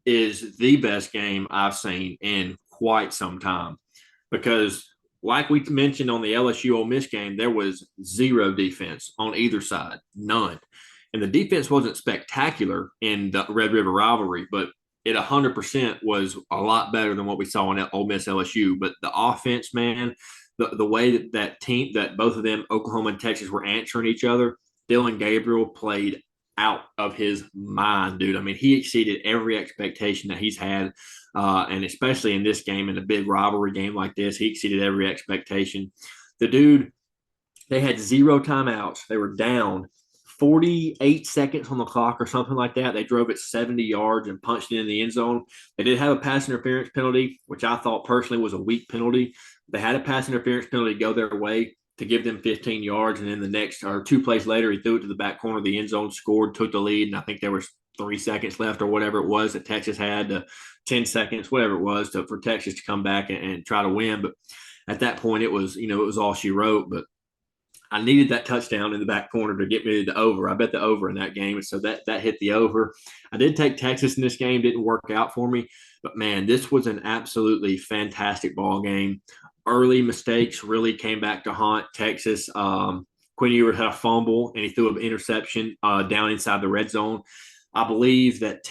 is the best game I've seen in quite some time. Because like we mentioned on the LSU Ole Miss game, there was zero defense on either side, none. And the defense wasn't spectacular in the Red River rivalry, but it 100% was a lot better than what we saw in Ole Miss LSU. But the offense, man, the way that team, that both of them, Oklahoma and Texas, were answering each other, Dylan Gabriel played out of his mind, dude. I mean, he exceeded every expectation that he's had. And especially in this game, in a big rivalry game like this, he exceeded every expectation. The dude, they had 0 timeouts. They were down 48 seconds on the clock or something like that. They drove it 70 yards and punched it in the end zone. They did have a pass interference penalty, which I thought personally was a weak penalty. They had a pass interference penalty go their way to give them 15 yards. And then the next, or 2 plays later, he threw it to the back corner of the end zone, scored, took the lead. And I think there was 3 seconds left or whatever it was that Texas had, 10 seconds, whatever it was, for Texas to come back and try to win. But at that point, it was all she wrote. But I needed that touchdown in the back corner to get me the over. I bet the over in that game. And so that hit the over. I did take Texas in this game. Didn't work out for me. But, man, this was an absolutely fantastic ball game. Early mistakes really came back to haunt Texas. Quinn Ewers had a fumble, and he threw an interception down inside the red zone. I believe that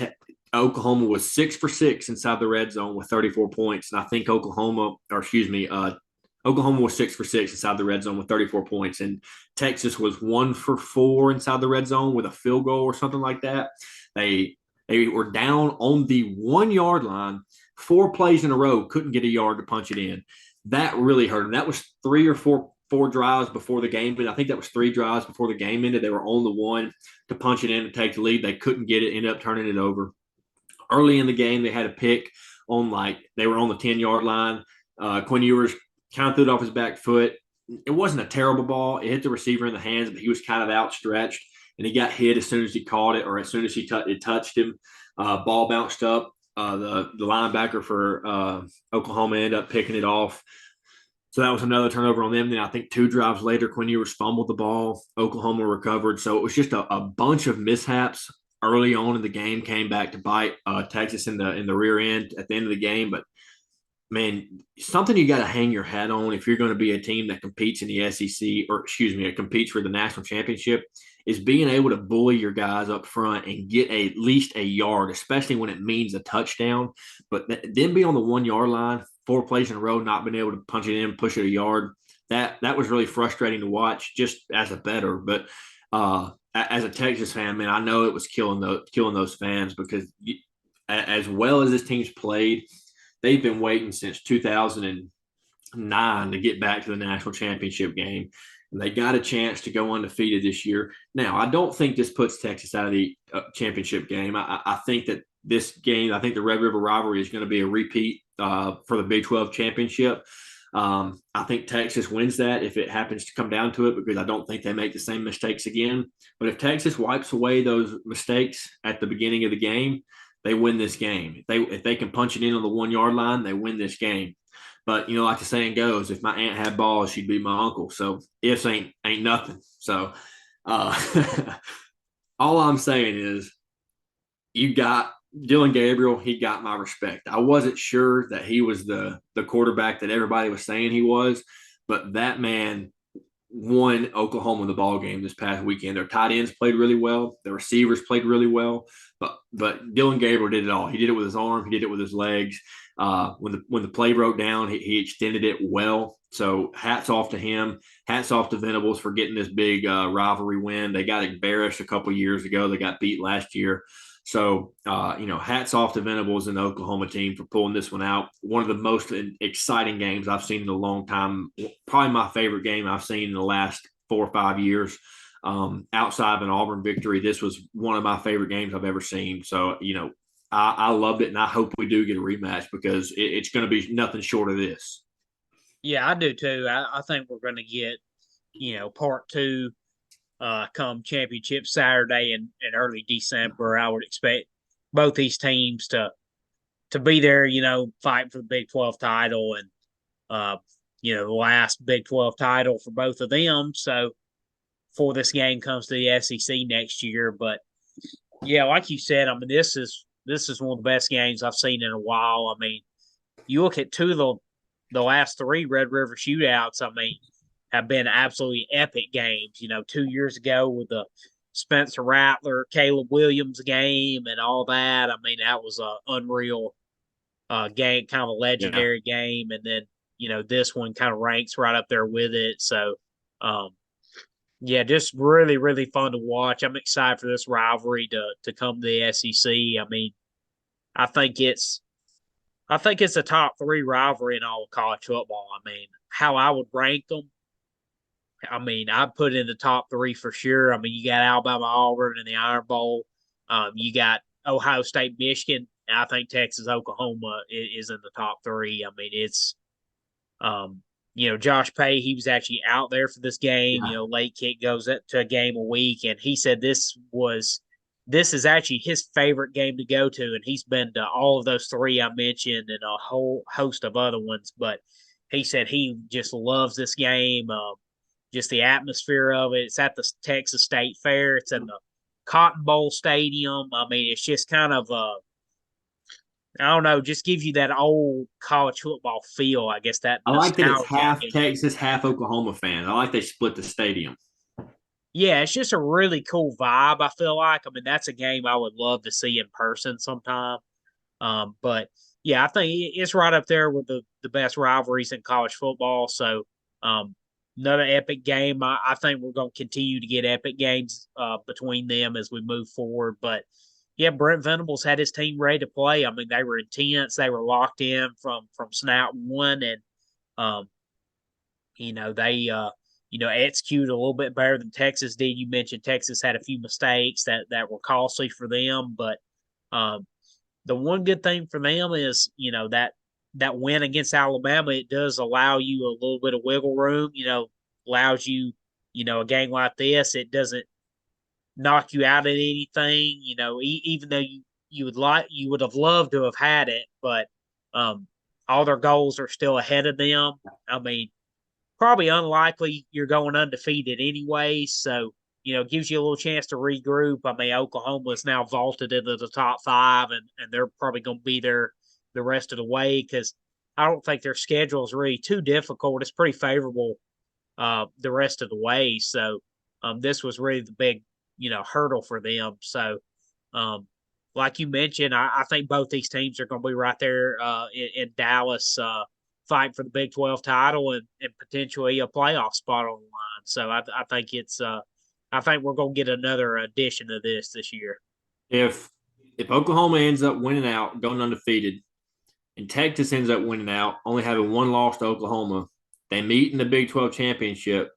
Oklahoma was 6 for 6 inside the red zone with 34 points. And I think Oklahoma was 6 for 6 inside the red zone with 34 points. And Texas was 1 for 4 inside the red zone with a field goal or something like that. They were down on the 1 yard line, 4 plays in a row, couldn't get a yard to punch it in. That really hurt them. That was three or four drives before the game ended. I think that was 3 drives before the game ended. They were on the one to punch it in and take the lead. They couldn't get it, ended up turning it over. Early in the game, they had a pick they were on the 10-yard line. Quinn Ewers kind of threw it off his back foot. It wasn't a terrible ball. It hit the receiver in the hands, but he was kind of outstretched, and he got hit as soon as he caught it or as soon as it touched him. Ball bounced up. The linebacker for Oklahoma ended up picking it off. So that was another turnover on them. Then I think 2 drives later, Quinn Ewers fumbled the ball. Oklahoma recovered. So it was just a bunch of mishaps early on in the game, came back to bite Texas in the rear end at the end of the game. But, man, something you got to hang your hat on if you're going to be a team that competes in the SEC it competes for the national championship is being able to bully your guys up front and get at least a yard, especially when it means a touchdown. But then be on the 1 yard line, 4 plays in a row, not being able to punch it in, push it a yard. That was really frustrating to watch just as a bettor. But as a Texas fan, man, I know it was killing those fans because as well as this team's played, they've been waiting since 2009 to get back to the national championship game. And they got a chance to go undefeated this year. Now, I don't think this puts Texas out of the championship game. I think that this game, I think the Red River rivalry is going to be a repeat for the Big 12 championship. I think Texas wins that if it happens to come down to it because I don't think they make the same mistakes again. But if Texas wipes away those mistakes at the beginning of the game, they win this game. If they can punch it in on the 1 yard line, they win this game. But, like the saying goes, if my aunt had balls, she'd be my uncle. So ifs ain't nothing. So all I'm saying is you got Dylan Gabriel. He got my respect. I wasn't sure that he was the quarterback that everybody was saying he was, but that man won Oklahoma the ball game this past weekend. Their tight ends played really well. Their receivers played really well. But Dylan Gabriel did it all. He did it with his arm. He did it with his legs. When the play broke down, he extended it well. So hats off to him. Hats off to Venables for getting this big rivalry win. They got embarrassed a couple years ago. They got beat last year. So, hats off to Venables and the Oklahoma team for pulling this one out. One of the most exciting games I've seen in a long time. Probably my favorite game I've seen in the last 4 or 5 years. Outside of an Auburn victory, this was one of my favorite games I've ever seen. So, I loved it, and I hope we do get a rematch because it's going to be nothing short of this. Yeah, I do too. I think we're going to get, part 2 come championship Saturday in early December. I would expect both these teams to be there, fighting for the Big 12 title and, the last Big 12 title for both of them. So before this game comes to the SEC next year. But yeah, like you said, I mean, this is one of the best games I've seen in a while. I mean, you look at 2 of the last 3 Red River shootouts, I mean, have been absolutely epic games. 2 years ago with the Spencer Rattler, Caleb Williams game and all that. I mean, that was an unreal game, kind of a legendary game. And then, this one kind of ranks right up there with it. So, just really, really fun to watch. I'm excited for this rivalry to come to the SEC. I mean, I think it's a top 3 rivalry in all of college football. I mean, how I would rank them, I mean, I'd put it in the top 3 for sure. I mean, you got Alabama, Auburn in the Iron Bowl. You got Ohio State, Michigan, and I think Texas, Oklahoma is in the top 3. I mean, it's, Josh Pay, he was actually out there for this game. Yeah. Late kick goes to a game a week, and he said this is actually his favorite game to go to, and he's been to all of those 3 I mentioned and a whole host of other ones. But he said he just loves this game. Just the atmosphere of it. It's at the Texas State Fair. It's in the Cotton Bowl Stadium. I mean, it's just kind of I don't know, just gives you that old college football feel. I guess that I like that it's half Texas, half Oklahoma fans. I like they split the stadium. Yeah, it's just a really cool vibe. I feel like. I mean, that's a game I would love to see in person sometime. But yeah, I think it's right up there with the best rivalries in college football. So, um, another epic game. I think we're going to continue to get epic games between them as we move forward. But yeah, Brent Venables had his team ready to play. I mean, they were intense. They were locked in from snap one, and um, they executed a little bit better than Texas did. You mentioned Texas had a few mistakes that were costly for them, but um, the one good thing for them is that win against Alabama. It does allow you a little bit of wiggle room. Allows you a game like this. It doesn't knock you out at anything. Even though you would have loved to have had it, but all their goals are still ahead of them. I mean, probably unlikely you're going undefeated anyway. So, it gives you a little chance to regroup. I mean, Oklahoma is now vaulted into the top five, and they're probably going to be there the rest of the way because I don't think their schedule is really too difficult. It's pretty favorable the rest of the way. So, this was really the big, hurdle for them. So, um, like you mentioned, I think both these teams are going to be right there in Dallas fighting for the Big 12 title and potentially a playoff spot on the line. So I think I think we're going to get another edition of this year. If Oklahoma ends up winning out, going undefeated, and Texas ends up winning out, only having one loss to Oklahoma, they meet in the Big 12 championship.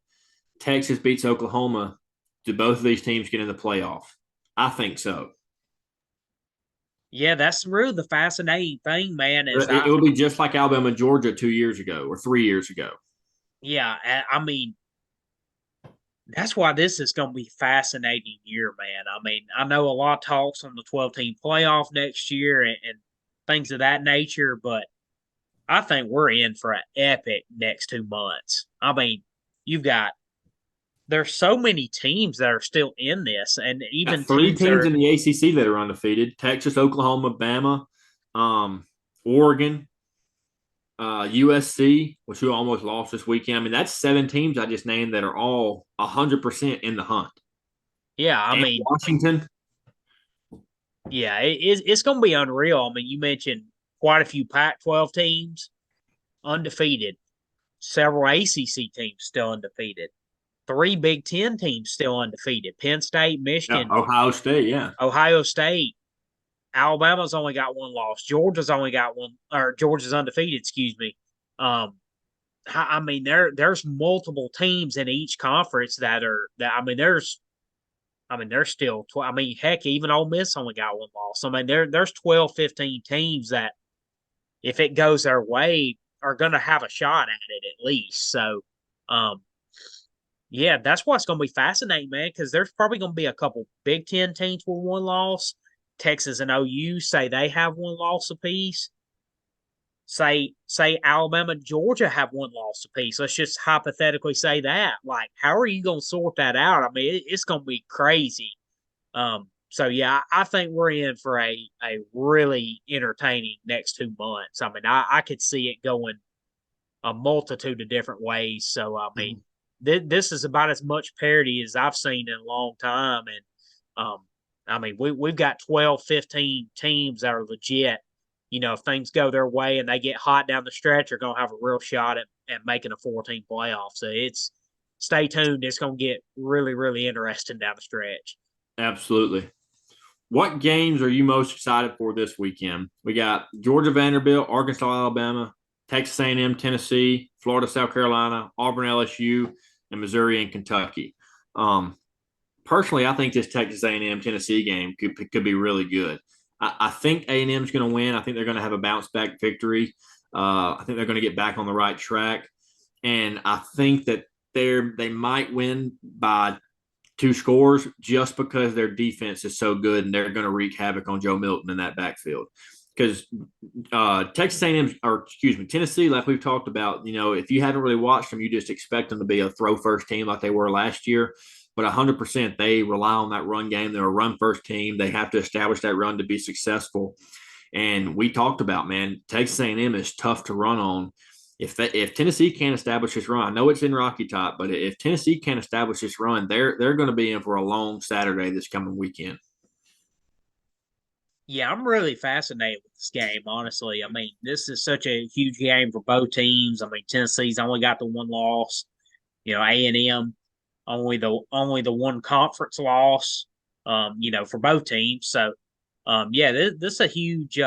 Texas beats Oklahoma. Do both of these teams get in the playoff? I think so. Yeah, that's really the fascinating thing, man. Is It will be just like Alabama, Georgia 2 years ago or 3 years ago. yeah, I mean, that's why this is going to be fascinating year, man. I mean, I know a lot of talks on the 12-team playoff next year and things of that nature, but I think we're in for an epic next 2 months. I mean, you've got there's so many teams that are still in this, and Got even three teams that teams are in the ACC that are undefeated: Texas, Oklahoma, Bama, Oregon, USC, which who almost lost this weekend. I mean, that's 7 teams I just named that are all 100% in the hunt. yeah, I And mean, Washington. yeah, it's going to be unreal. I mean, you mentioned quite a few Pac-12 teams undefeated, several ACC teams still undefeated, three Big Ten teams still undefeated: Penn State, Yeah, Michigan, Ohio State. Yeah, Ohio State. Alabama's only got one loss. Georgia's only got one, or Georgia's undefeated. Excuse me. Um, I mean, there's multiple teams in each conference that are that. There's still. I mean, heck, even Ole Miss only got one loss. I mean, there's 12, 15 teams that, if it goes their way, are going to have a shot at it at least. So, um, yeah, that's what's going to be fascinating, man. Because there's probably going to be a couple Big Ten teams with one loss. Texas and OU say they have one loss apiece. Say Alabama, Georgia have one loss apiece. Let's just hypothetically say that. Like, how are you going to sort that out? I mean, it's going to be crazy. So yeah, I think we're in for a really entertaining next 2 months. I mean, I could see it going a multitude of different ways. So I mean, this is about as much parity as I've seen in a long time. And I mean, we've got 12, 15 teams that are legit. If things go their way and they get hot down the stretch, are going to have a real shot at making a 14 playoff. So stay tuned. It's going to get really, really interesting down the stretch. absolutely. What games are you most excited for this weekend? We got Georgia, Vanderbilt, Arkansas, Alabama, Texas A&M, Tennessee, Florida, South Carolina, Auburn, LSU, and Missouri and Kentucky. Um, Personally, I think this Texas A&M Tennessee game could be really good. I think A&M is going to win. I think they're going to have a bounce back victory. I think they're going to get back on the right track, and I think that they might win by 2 scores just because their defense is so good and they're going to wreak havoc on Joe Milton in that backfield. Because Texas A&M, or excuse me, Tennessee, like we've talked about, if you haven't really watched them, you just expect them to be a throw first team like they were last year. But 100%, they rely on that run game. They're a run first team. They have to establish that run to be successful. And we talked about, man, Texas A&M is tough to run on. if Tennessee can't establish this run, I know it's in Rocky Top, but if Tennessee can't establish this run, they're going to be in for a long Saturday this coming weekend. Yeah, I'm really fascinated with this game, honestly. I mean, this is such a huge game for both teams. I mean, Tennessee's only got the one loss. A&M only the one conference loss. For both teams. So, yeah, this is a huge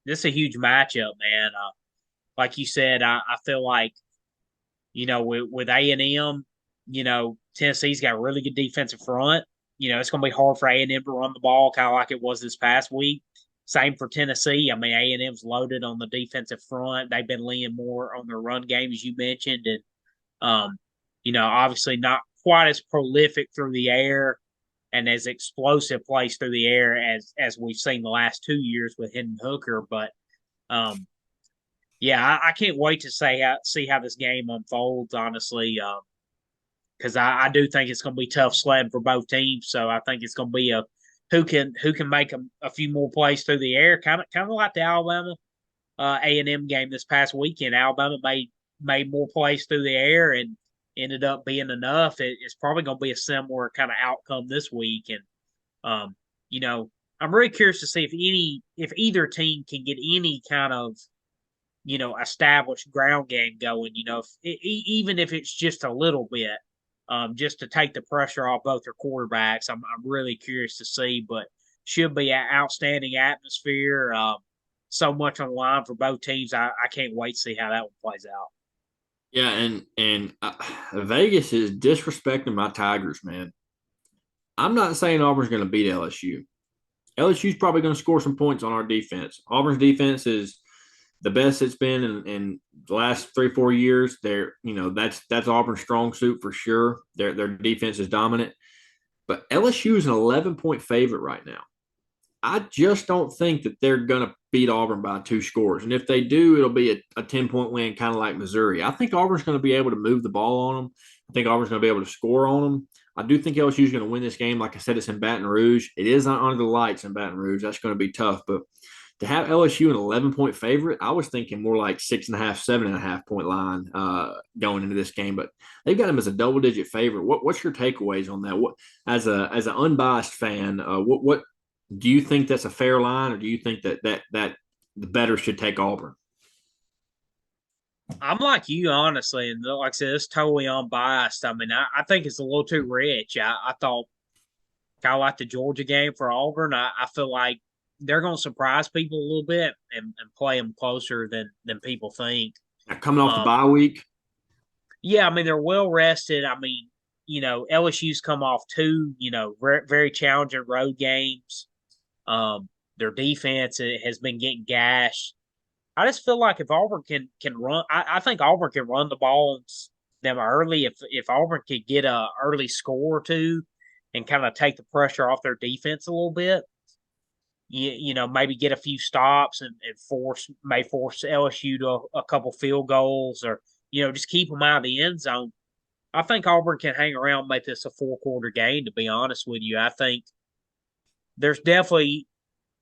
matchup, man. Like you said, I feel like with A&M, Tennessee's got a really good defensive front. It's going to be hard for A&M to run the ball, kind of like it was this past week. Same for Tennessee. I mean, A&M's loaded on the defensive front. They've been leaning more on their run game, as you mentioned, and obviously not quite as prolific through the air and as explosive plays through the air as we've seen the last 2 years with Hendon Hooker. But yeah, I can't wait to see how this game unfolds. Honestly, because I do think it's going to be tough sledding for both teams. So I think it's going to be a who can make a few more plays through the air, kind of like the Alabama A&M game this past weekend. Alabama made more plays through the air and ended up being enough. It's probably going to be a similar kind of outcome this week. And um, I'm really curious to see if either team can get any kind of established ground game going. Even if it's just a little bit, just to take the pressure off both their quarterbacks. I'm really curious to see, but should be an outstanding atmosphere. So much on the line for both teams. I can't wait to see how that one plays out. Yeah, and Vegas is disrespecting my Tigers, man. I'm not saying Auburn's going to beat LSU. LSU's probably going to score some points on our defense. Auburn's defense is the best it's been in the last 3-4 years. That's Auburn's strong suit for sure. Their defense is dominant, but LSU is an 11-point favorite right now. I just don't think that they're going to beat Auburn by 2 scores. And if they do, it'll be a 10-point win, kind of like Missouri. I think Auburn's going to be able to move the ball on them. I think Auburn's going to be able to score on them. I do think LSU is going to win this game. Like I said, it's in Baton Rouge. It is not under the lights in Baton Rouge. That's going to be tough. But to have LSU an 11-point favorite, I was thinking more like 6.5, 7.5 point line going into this game. But they've got them as a double-digit favorite. What's your takeaways on that? What as an unbiased fan, what do you think that's a fair line, or do you think that the better should take Auburn? I'm like you, honestly, and like I said, it's totally unbiased. I mean, I think it's a little too rich. I thought kind of like the Georgia game for Auburn. I feel like they're going to surprise people a little bit and play them closer than people think. Now, coming off the Um, bye week, yeah, I mean they're well rested. I mean, LSU's come off two, very challenging road games. Their defense has been getting gashed. I just feel like if Auburn can run, I think Auburn can run the ball on them early. If Auburn could get a early score or two and kind of take the pressure off their defense a little bit, maybe get a few stops and force LSU to a couple field goals or just keep them out of the end zone. I think Auburn can hang around, make this a 4-quarter game. To be honest with you, I think there's definitely,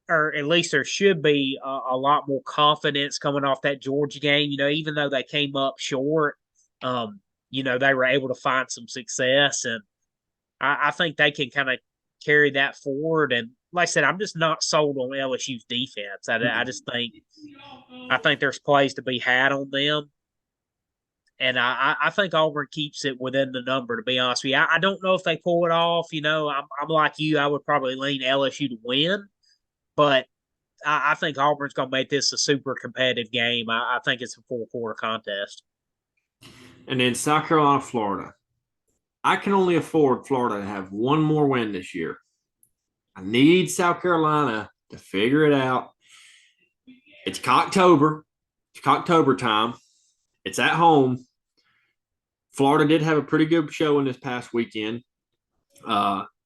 or at least there should be, a lot more confidence coming off that Georgia game. Even though they came up short, they were able to find some success, and I think they can kind of carry that forward. And like I said, I'm just not sold on LSU's defense. I think there's plays to be had on them. And I think Auburn keeps it within the number, to be honest with you. I don't know if they pull it off. I'm like you. I would probably lean LSU to win, but I think Auburn's going to make this a super competitive game. I think it's a 4-quarter contest. and then South Carolina, Florida. I can only afford Florida to have one more win this year. I need South Carolina to figure it out. It's October. It's October time. It's at home. Florida did have a pretty good show in this past weekend.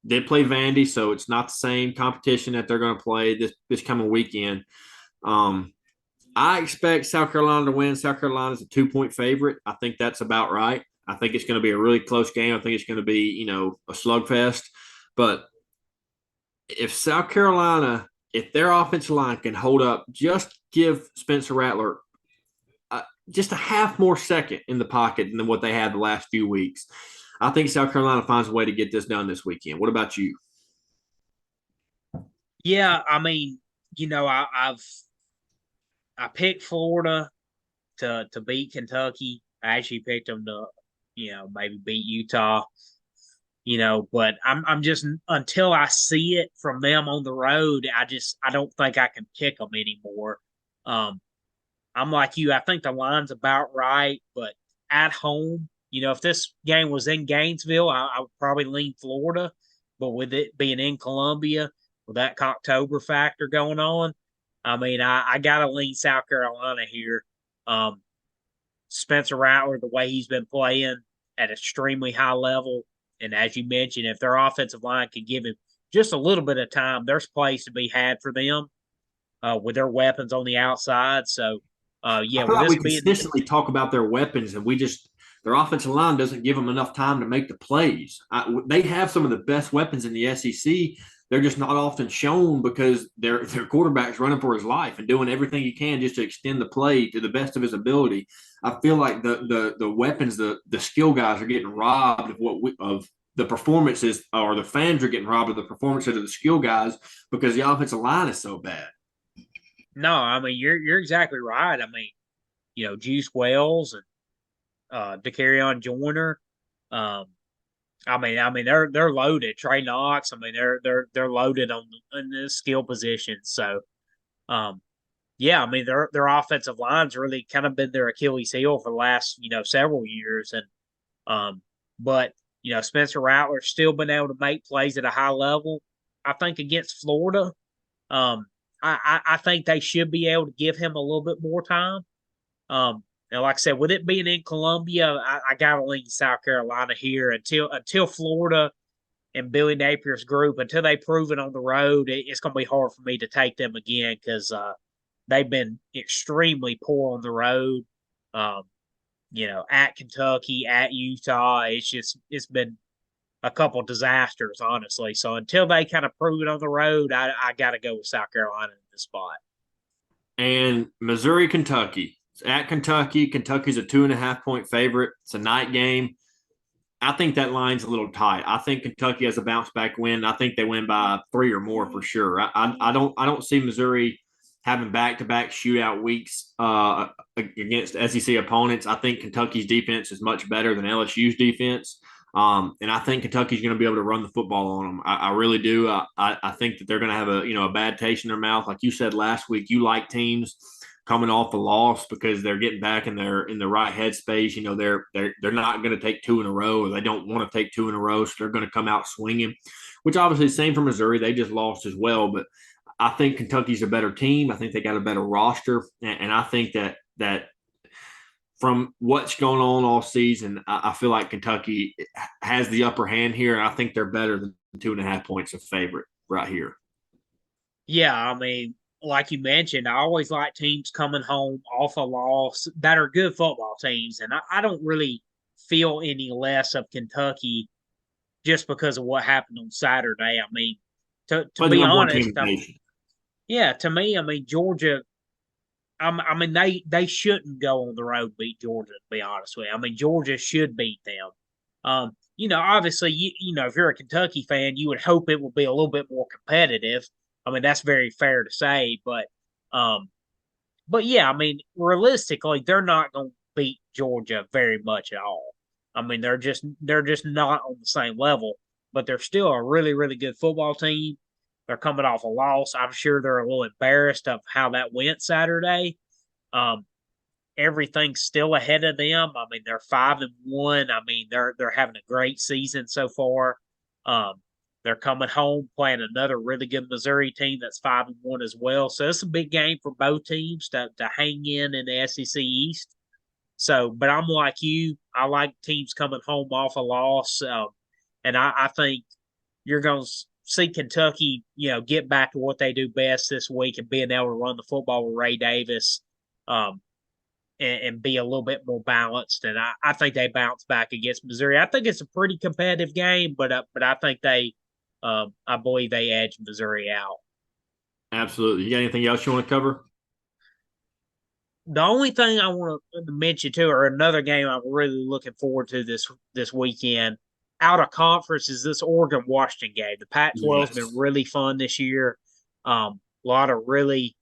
Did play Vandy, so it's not the same competition that they're going to play this coming weekend. I expect South Carolina to win. South Carolina's a 2-point favorite. I think that's about right. I think it's going to be a really close game. I think it's going to be, a slugfest. But if South Carolina, if their offensive line can hold up, just give Spencer Rattler just a half more second in the pocket than what they had the last few weeks. I think South Carolina finds a way to get this done this weekend. What about you? Yeah, I mean, I picked Florida to beat Kentucky. I actually picked them to, maybe beat Utah. But I'm just until I see it from them on the road, I don't think I can pick them anymore. Um, I'm like you. I think the line's about right, but at home, if this game was in Gainesville, I would probably lean Florida. But with it being in Columbia, with that October factor going on, I mean, I gotta lean South Carolina here. Um, Spencer Rattler, the way he's been playing at extremely high level, and as you mentioned, if their offensive line can give him just a little bit of time, there's plays to be had for them with their weapons on the outside. So, I yeah, feel with like this we being, consistently talk about their weapons, and their offensive line doesn't give them enough time to make the plays. They have some of the best weapons in the SEC. They're just not often shown because their quarterback's running for his life and doing everything he can just to extend the play to the best of his ability. I feel like the weapons, the skill guys are getting robbed of the performances, or the fans are getting robbed of the performances of the skill guys because the offensive line is so bad. no, I mean you're exactly right. I mean, Juice Wells and DeCarrion Joyner. Um, I mean they're loaded. Trey Knox. I mean they're loaded on the skill positions. So, um, yeah, I mean their offensive line's really kind of been their Achilles heel for the last several years, and but Spencer Rattler's still been able to make plays at a high level. I think against Florida, um, I think they should be able to give him a little bit more time. And like I said, with it being in Columbia, I got to lean South Carolina here until Florida and Billy Napier's group until they prove it on the road. It's going to be hard for me to take them again because they've been extremely poor on the road. Um, at Kentucky, at Utah, it's been a couple disasters, honestly. So until they kind of prove it on the road, I got to go with South Carolina in this spot. And Missouri, Kentucky. It's at Kentucky. Kentucky's a 2.5 point favorite. It's a night game. I think that line's a little tight. I think Kentucky has a bounce back win. I think they win by 3 or more for sure. I don't see Missouri having back to back shootout weeks against SEC opponents. I think Kentucky's defense is much better than LSU's defense. And I think Kentucky's going to be able to run the football on them. I really do. I think that they're going to have a bad taste in their mouth. Like you said last week, you like teams coming off a loss because they're getting back in the right headspace. They're not going to take 2 in a row, or they don't want to take 2 in a row, so they're going to come out swinging. Which obviously, same for Missouri, they just lost as well. But I think Kentucky's a better team. I think they got a better roster, and I think that from what's going on all season, I feel like Kentucky has the upper hand here, and I think they're better than 2.5 points of favorite right here. Yeah, I mean, like you mentioned, I always like teams coming home off a loss that are good football teams, and I don't really feel any less of Kentucky just because of what happened on Saturday. I mean, to But the be number one team honest, in the nation. yeah, to me, I mean Georgia. I mean they shouldn't go on the road and beat Georgia. To be honest with you, I mean Georgia should beat them. Obviously, if you're a Kentucky fan, you would hope it will be a little bit more competitive. I mean, that's very fair to say, um, but yeah, I mean, realistically, they're not going to beat Georgia very much at all. I mean, they're just not on the same level, but they're still a really really good football team. They're coming off a loss. I'm sure they're a little embarrassed of how that went Saturday. Um, Everything's still ahead of them. I mean, they're 5-1. I mean, they're having a great season so far. Um, they're coming home playing another really good Missouri team that's 5-1 as well. So it's a big game for both teams to hang in the SEC East. So, but I'm like you. I like teams coming home off a loss, and I think you're going to see Kentucky, get back to what they do best this week and being able to run the football with Ray Davis. Um, and be a little bit more balanced. And I think they bounce back against Missouri. I think it's a pretty competitive game, but I think I believe they edge Missouri out. Absolutely. You got anything else you want to cover? The only thing I want to mention too, or another game I'm really looking forward to this weekend, out of conference, is this Oregon Washington game. The Pac-12 has been Yes. really fun this year. A lot of really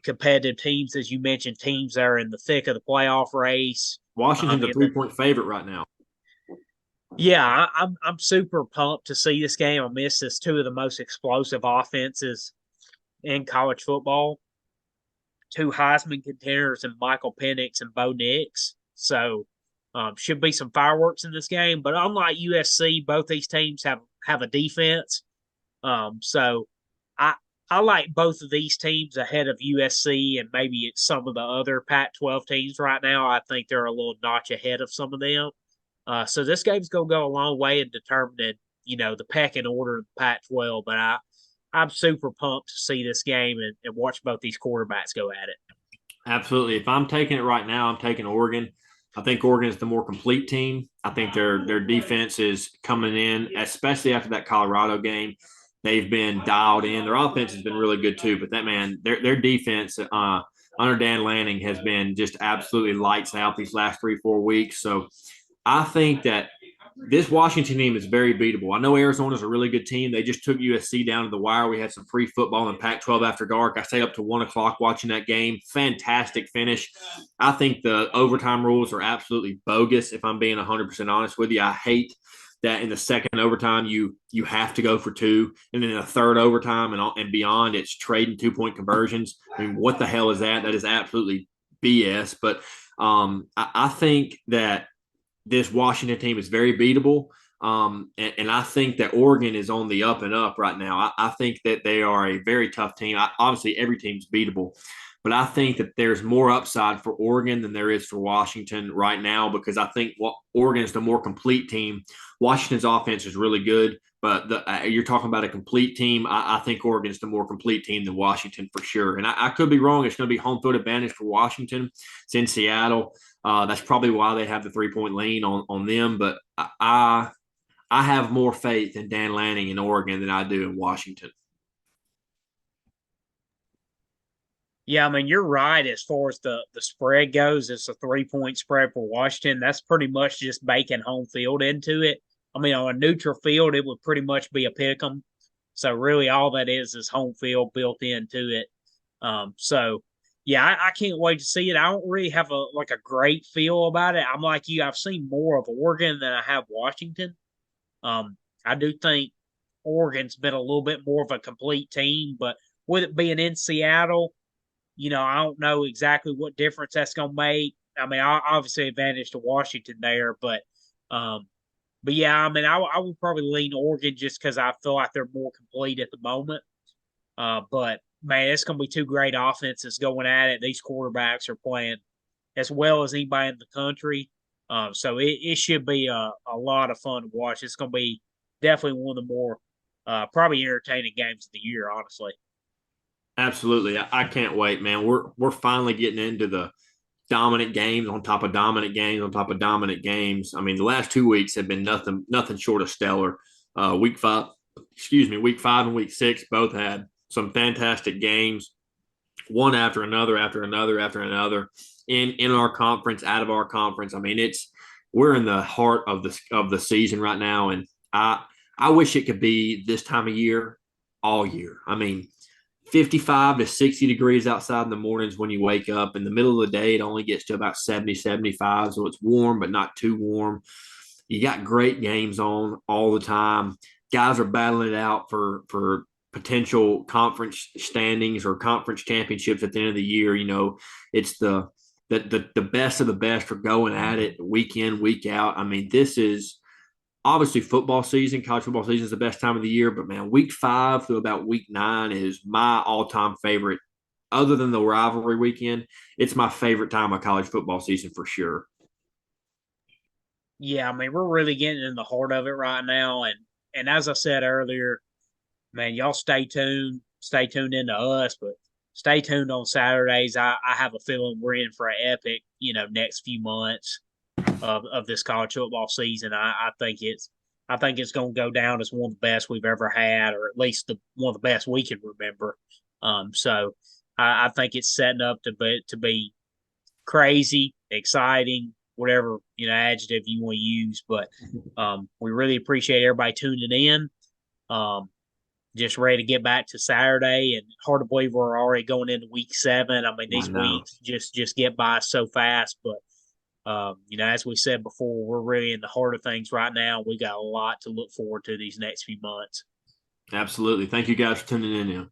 competitive teams, as you mentioned, teams that are in the thick of the playoff race. Washington's a And then, 3-point favorite right now. yeah, I'm super pumped to see this game. I miss this two of the most explosive offenses in college football. Two Heisman contenders and Michael Penix and Bo Nix. So should be some fireworks in this game. But unlike USC, both these teams have a defense. So I I like both of these teams ahead of USC and maybe some of the other Pac-12 teams right now. I think they're a little notch ahead of some of them. So this game's gonna go a long way in determining, the pecking order of the Pac-12. But I'm super pumped to see this game and watch both these quarterbacks go at it. Absolutely. If I'm taking it right now, I'm taking Oregon. I think Oregon is the more complete team. I think their defense is coming in, especially after that Colorado game. They've been dialed in. Their offense has been really good too, but their defense under Dan Lanning has been just absolutely lights out these last 3-4 weeks. So I think that this Washington team is very beatable. I know Arizona's a really good team. They just took USC down to the wire. We had some free football in Pac-12 after dark. I stayed up to 1 o'clock watching that game. Fantastic finish. I think the overtime rules are absolutely bogus. If I'm being 100% honest with you, I hate that in the second overtime you have to go for two, and then in the third overtime and beyond, it's trading 2-point conversions. I mean, what the hell is that? That is absolutely BS. But I think that this Washington team is very beatable. And I think that Oregon is on the up and up right now. I think that they are a very tough team. Obviously, every team's beatable, but I think that there's more upside for Oregon than there is for Washington right now because I think Oregon is the more complete team. Washington's offense is really good, but you're talking about a complete team. I think Oregon is the more complete team than Washington for sure. And I could be wrong. It's going to be home field advantage for Washington. It's in Seattle. That's probably why they have the 3-point lean on them. But I have more faith in Dan Lanning in Oregon than I do in Washington. Yeah, I mean you're right as far as the spread goes. It's a 3-point spread for Washington. That's pretty much just baking home field into it. I mean, on a neutral field, it would pretty much be a pick 'em. So really, all that is home field built into it. So yeah, I can't wait to see it. I don't really have a great feel about it. I'm like you. I've seen more of Oregon than I have Washington. I do think Oregon's been a little bit more of a complete team, but with it being in Seattle, I don't know exactly what difference that's going to make. I mean, obviously advantage to Washington there, um, but yeah, I mean, I would probably lean Oregon just because I feel like they're more complete at the moment. But man, it's going to be two great offenses going at it. These quarterbacks are playing as well as anybody in the country. So it should be a lot of fun to watch. It's going to be definitely one of the more probably entertaining games of the year, honestly. Absolutely. I can't wait, man. We're finally getting into the dominant games on top of dominant games on top of dominant games. I mean, the last 2 weeks have been nothing short of stellar. Week 5 and week 6 both had some fantastic games, one after another in our conference, out of our conference. I mean, we're in the heart of the season right now, and I wish it could be this time of year all year. I mean, 55 to 60 degrees outside in the mornings when you wake up. In the middle of the day, it only gets to about 70, 75. So it's warm, but not too warm. You got great games on all the time. Guys are battling it out for potential conference standings or conference championships at the end of the year. It's the best of the best are going at it week in, week out. I mean, this is obviously football season. College football season is the best time of the year, but man, week 5 through about week 9 is my all-time favorite. Other than the rivalry weekend, it's my favorite time of college football season for sure. Yeah, I mean, we're really getting in the heart of it right now. And as I said earlier, man, y'all stay tuned. Stay tuned into us, but stay tuned on Saturdays. I have a feeling we're in for an epic, next few months of this college football season. I think it's going to go down as one of the best we've ever had, or at least one of the best we can remember. So I think it's setting up to be crazy, exciting, whatever adjective you want to use. But we really appreciate everybody tuning in. Um, just ready to get back to Saturday, and hard to believe we're already going into week 7. I mean, I these know. weeks just get by so fast. But as we said before, we're really in the heart of things right now. We got a lot to look forward to these next few months. Absolutely. Thank you guys for tuning in.